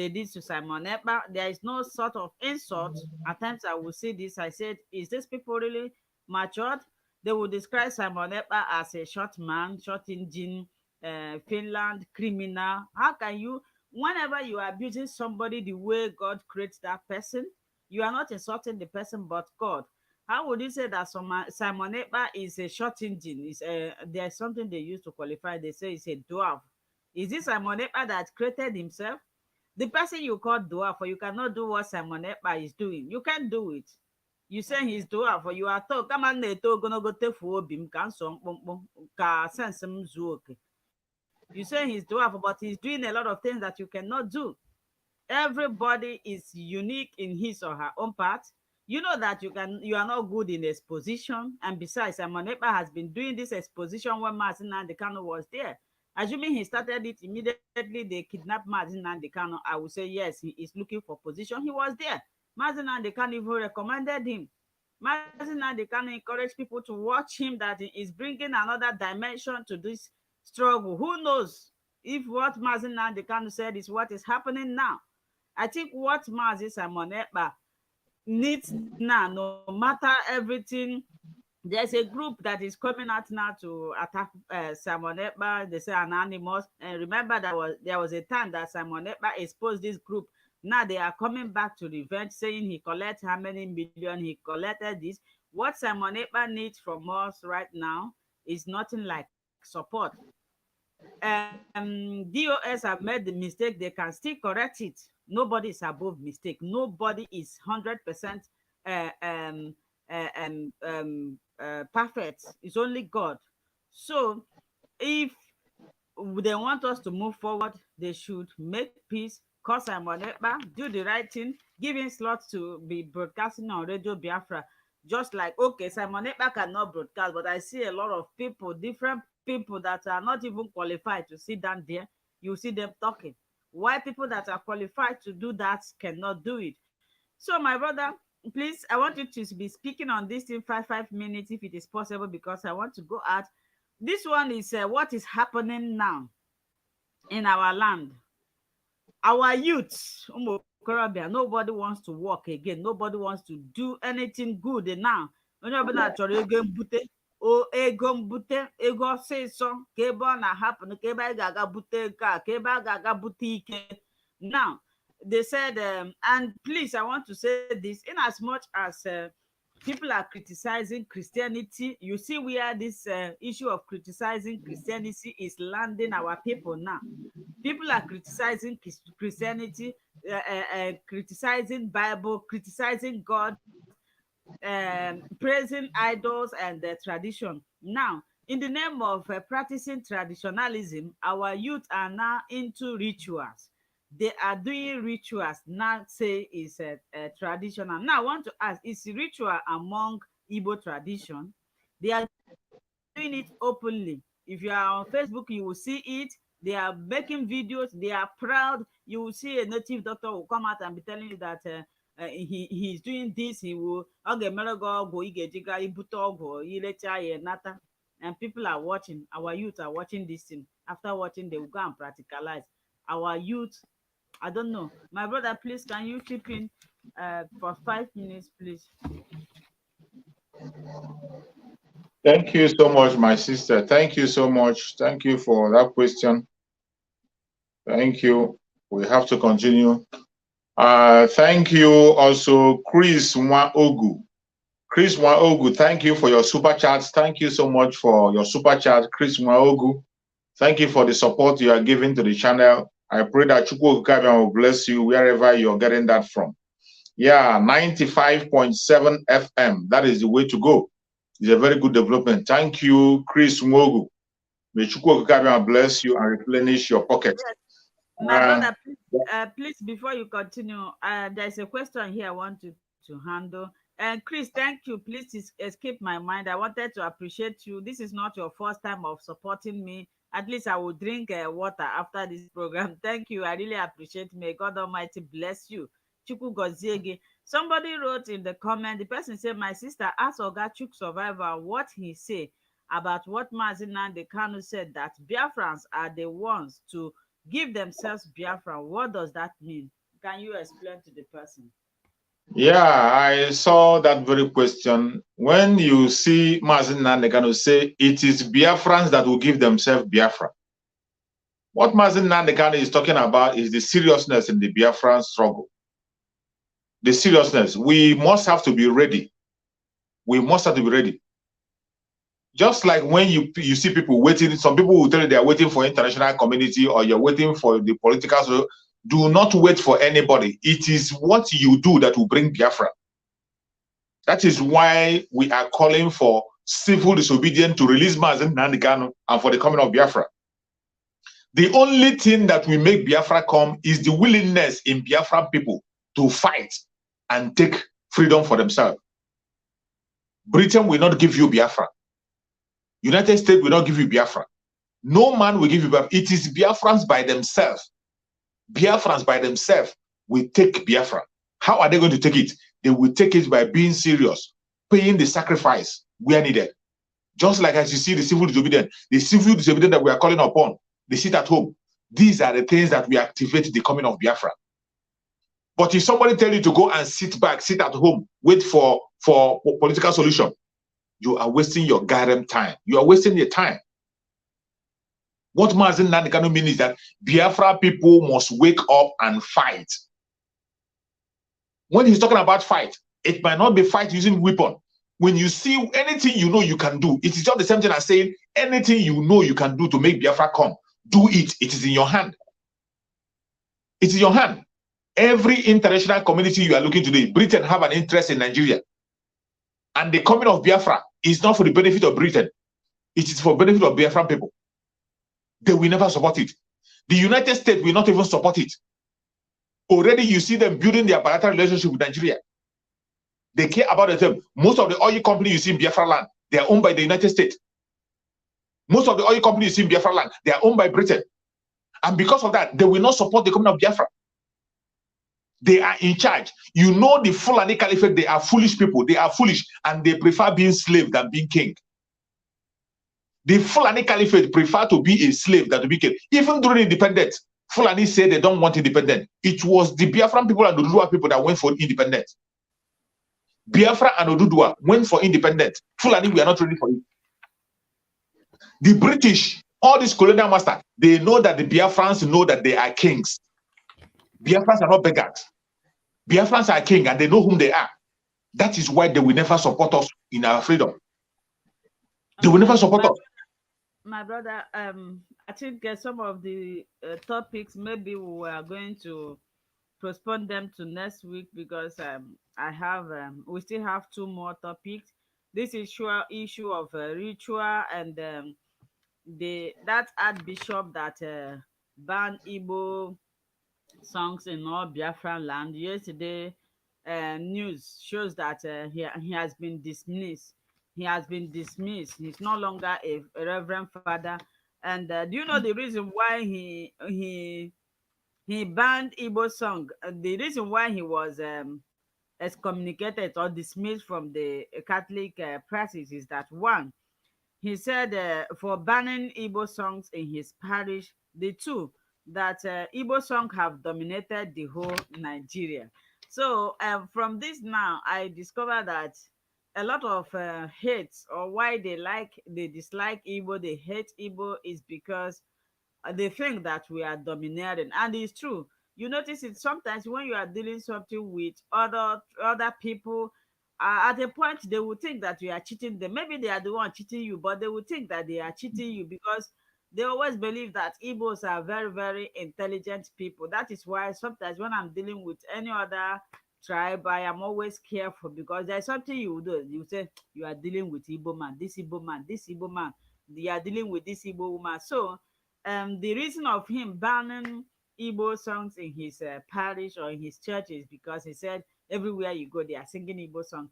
did to Simon Ekpa. There is no sort of insult. At times I will see this, I said, is this people really matured? They will describe Simon Ekpa as a short man, short engine, Finland criminal. How can you, whenever you are abusing somebody the way God creates that person, you are not insulting the person but God? How would you say that Simon Ekpa is a short engine? There's something they use to qualify. They say it's a dwarf. Is this Simon Ekpa that created himself? The person you call dwarf, or you cannot do what Simon Ekpa is doing. You can't do it. You say he's dwarf, or you are told, come on, go tefu obim ka sense mzuoke. You say he's dwarf, but he's doing a lot of things that you cannot do. Everybody is unique in his or her own part. You know that you are not good in exposition, and besides, Simon Ekpa has been doing this exposition when Nnamdi Kanu was there. Assuming he started it immediately, they kidnapped Nnamdi Kanu, I would say yes, he is looking for position. He was there. Nnamdi Kanu even recommended him. Nnamdi Kanu encouraged people to watch him, that he is bringing another dimension to this struggle. Who knows if what Nnamdi Kanu said is what is happening now? I think what Simon Ekpa needs now, no matter everything, there's a group that is coming out now to attack Simon Ekpa. They say anonymous. And remember that there was a time that Simon Ekpa exposed this group. Now they are coming back to revenge, saying he collected how many million, he collected this. What Simon Ekpa needs from us right now is nothing like support. DOS have made the mistake, they can still correct it. Nobody is above mistake. Nobody is 100% perfect. It's only God. So if they want us to move forward, they should make peace, call Simon Ekpa, do the right thing, give him slots to be broadcasting on Radio Biafra. Just like, okay, Simon Ekpa cannot broadcast, but I see a lot of people, different people that are not even qualified to sit down there. You see them talking. Why people that are qualified to do that cannot do it? So, my brother, please, I want you to be speaking on this in 5 minutes if it is possible, because I want to go out. This one is what is happening now in our land. Our youth, nobody wants to work again. Nobody wants to do anything good now. O ego mbute ego ọsịsọ ka ebe ọ na-ahapụ ka ebe anyị ga-aga bute nke a ka ebe a ga-aga bute ike. Now they said and please, I want to say this, in as much as people are criticizing Christianity, you see where this issue of criticizing Christianity is landing our people now. People are criticizing Christianity, criticizing Bible, criticizing God, praising idols and tradition. Now, in the name of practicing traditionalism, our youth are now into rituals. They are doing rituals, not say it's traditional. Now, I want to ask, is ritual among Igbo tradition? They are doing it openly. If you are on Facebook, you will see it. They are making videos. They are proud. You will see a native doctor will come out and be telling you that he's doing this. He will nata. and people are watching. Our youth are watching this thing. After watching, they will go and practicalize. Our youth, I don't know. My brother, please, can you chip in for 5 minutes, please? Thank you so much, my sister. Thank you so much. Thank you for that question. Thank you. We have to continue. Thank you also, Chris Nwaogu. Chris Nwaogu, thank you for your super chats. Thank you so much for your super chat, Chris Nwaogu. Thank you for the support you are giving to the channel. I pray that Chukwu Okukabia will bless you wherever you're getting that from. Yeah, 95.7 FM. That is the way to go. It's a very good development. Thank you, Chris Nwogu. May Chukwu Okukabia bless you and replenish your pocket. My brother, please, before you continue, there's a question here I want you to handle. And Chris, thank you. Please escape my mind. I wanted to appreciate you. This is not your first time of supporting me. At least I will drink water after this program. Thank you. I really appreciate. May God Almighty bless you. Chukwu Goziege. Somebody wrote in the comment, the person said, my sister asked Oga Chuk Survivor what he said about what Nnamdi Kanu said, that Biafrans are the ones to give themselves Biafra. What does that mean? Can you explain to the person? Yeah, I saw that very question. When you see Nnamdi Kanu say it is Biafrans that will give themselves Biafra, what Nnamdi Kanu is talking about is the seriousness in the Biafran struggle. The seriousness. We must have to be ready. We must have to be ready. Just like when you see people waiting, some people will tell you they are waiting for international community or you're waiting for the political. So do not wait for anybody. It is what you do that will bring Biafra. That is why we are calling for civil disobedience to release Nnamdi Kanu and for the coming of Biafra. The only thing that will make Biafra come is the willingness in Biafran people to fight and take freedom for themselves. Britain will not give you Biafra. United States will not give you Biafra. No man will give you Biafra. It is Biafrans by themselves. Biafrans by themselves will take Biafra. How are they going to take it? They will take it by being serious, paying the sacrifice where needed. Just like as you see the civil disobedience that we are calling upon, they sit at home. These are the things that we activate the coming of Biafra. But if somebody tell you to go and sit back, sit at home, wait for political solution, you are wasting your goddamn time. You are wasting your time. What Nnamdi Kanu means is that Biafra people must wake up and fight. When he's talking about fight, it might not be fight using weapon. When you see anything you know you can do, it is just the same thing as saying anything you know you can do to make Biafra come, do it. It is in your hand. It is in your hand. Every international community you are looking today, Britain have an interest in Nigeria. And the coming of Biafra is not for the benefit of Britain. It is for the benefit of Biafran people. They will never support it. The United States will not even support it. Already you see them building their bilateral relationship with Nigeria. They care about them. Most of the oil companies you see in Biafra land, they are owned by the United States. Most of the oil companies you see in Biafra land, they are owned by Britain. And because of that, they will not support the coming of Biafra. They are in charge. You know the Fulani Caliphate, they are foolish people. They are foolish and they prefer being slave than being king. The Fulani Caliphate prefer to be a slave than to be king. Even during independence, Fulani said they don't want independence. It was the Biafran people and the Oduduwa people that went for independence. Biafra and Oduduwa went for independence. Fulani, we are not ready for it. The British, all these colonial masters, they know that the Biafrans know that they are kings. Biafrans are not beggars. Biafrans are king and they know whom they are. That is why they will never support us in our freedom. They will never support us. My brother, I think some of the topics maybe we are going to postpone them to next week because I have we still have 2 more topics. This issue of ritual and that Archbishop that banned Igbo songs in all Biafran land. Yesterday, news shows that he has been dismissed. He has been dismissed. He's no longer a reverend father. And do you know the reason why he banned Igbo song? The reason why he was excommunicated or dismissed from the Catholic practice is that one, he said for banning Igbo songs in his parish, the two that Igbo songs have dominated the whole Nigeria. So from this now, I discovered that a lot of hates or why they dislike Igbo, they hate Igbo is because they think that we are domineering, and it's true. You notice it sometimes when you are dealing something with other people. At a point, they will think that you are cheating them. Maybe they are the one cheating you, but they will think that they are cheating you because they always believe that Igbos are very, very intelligent people. That is why sometimes when I'm dealing with any other tribe, I am always careful because there's something you will do. You say you are dealing with Igbo man, this Igbo man, this Igbo man. You are dealing with this Igbo woman. So the reason of him banning Igbo songs in his parish or in his church is because he said everywhere you go they are singing Igbo song.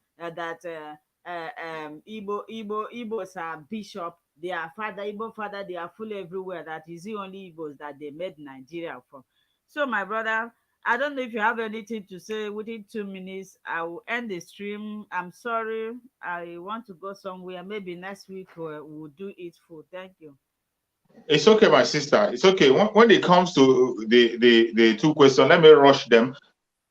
Igbos are bishop, they are father, Igbo father, they are full everywhere. That is the only Igbos that they made Nigeria from. So my brother, I don't know if you have anything to say. Within 2 minutes, I will end the stream. I'm sorry, I want to go somewhere. Maybe next week we'll do it full. Thank you. It's okay, my sister. It's okay. When it comes to the two questions, let me rush them.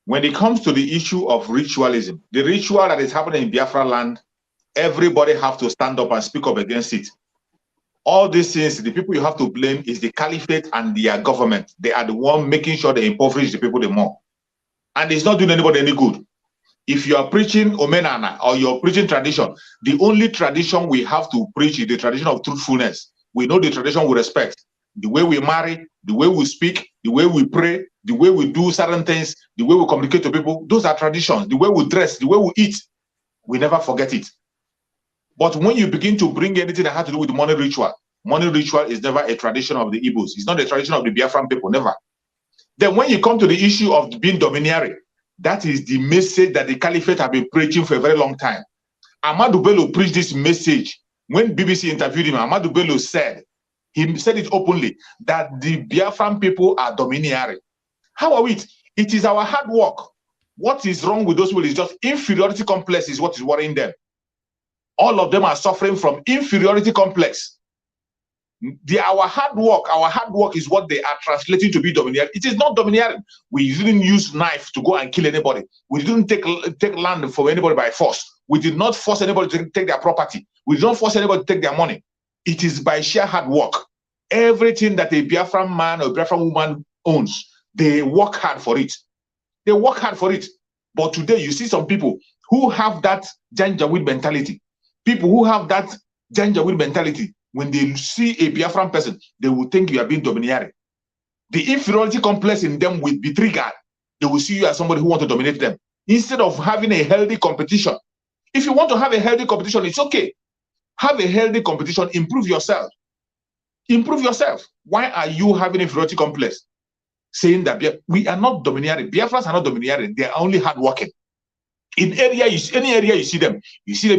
When it comes to the issue of ritualism, the ritual that is happening in Biafra land, everybody have to stand up and speak up against it. All these things, the people you have to blame is the caliphate and their government. They are the one making sure they impoverish the people the more. And it's not doing anybody any good. If you are preaching Omenana or you're preaching tradition, the only tradition we have to preach is the tradition of truthfulness. We know the tradition we respect. The way we marry, the way we speak, the way we pray, the way we do certain things, the way we communicate to people, those are traditions. The way we dress, the way we eat, we never forget it. But when you begin to bring anything that has to do with money ritual is never a tradition of the Igbos. It's not a tradition of the Biafran people, never. Then when you come to the issue of being domineering, that is the message that the caliphate have been preaching for a very long time. Ahmadu Bello preached this message. When BBC interviewed him, Ahmadu Bello said, he said it openly, that the Biafran people are domineering. How are we? It is our hard work. What is wrong with those people is just inferiority complex is what is worrying them. All of them are suffering from inferiority complex. Our hard work is what they are translating to be domineering. It is not domineering. We didn't use knife to go and kill anybody. We didn't take land from anybody by force. We did not force anybody to take their property. We don't force anybody to take their money. It is by sheer hard work. Everything that a Biafran man or Biafran woman owns, they work hard for it. They work hard for it. But today you see some people who have that Janjaweed mentality. People who have that Janjaweed mentality, when they see a Biafran person, they will think you are being domineering. The inferiority complex in them will be triggered. They will see you as somebody who wants to dominate them. Instead of having a healthy competition. If you want to have a healthy competition, it's okay. Have a healthy competition, improve yourself. Improve yourself. Why are you having inferiority complex? Saying that we are not domineering. Biafrans are not domineering. They are only hardworking. In any area you see them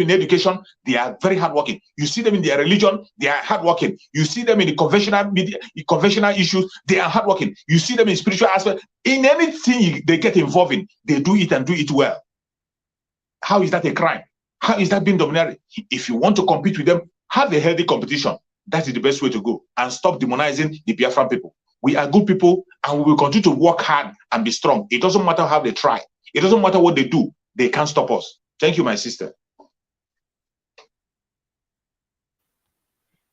in education, they are very hardworking. You see them in their religion, they are hardworking. You see them in the conventional issues, they are hardworking. You see them in spiritual aspect. In anything they get involved in, they do it and do it well. How is that a crime? How is that being domineering? If you want to compete with them, have a healthy competition. That is the best way to go. And stop demonizing the Biafran people. We are good people and we will continue to work hard and be strong. It doesn't matter how they try. It doesn't matter what they do. They can't stop us. Thank you, my sister.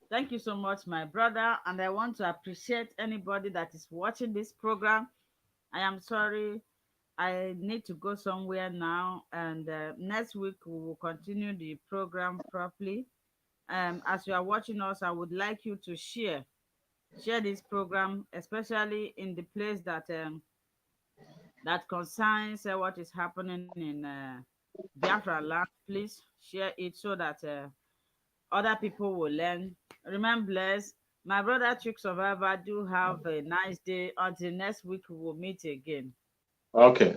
Thank you so much, my brother. And I want to appreciate anybody that is watching this program. I am sorry. I need to go somewhere now. And next week, we will continue the program properly. As you are watching us, I would like you to share this program, especially in the place that that concerns what is happening in Biafra land. Please share it so that other people will learn. Remain blessed. My brother Trick Survivor, do have a nice day. Until next week, we will meet again. Okay.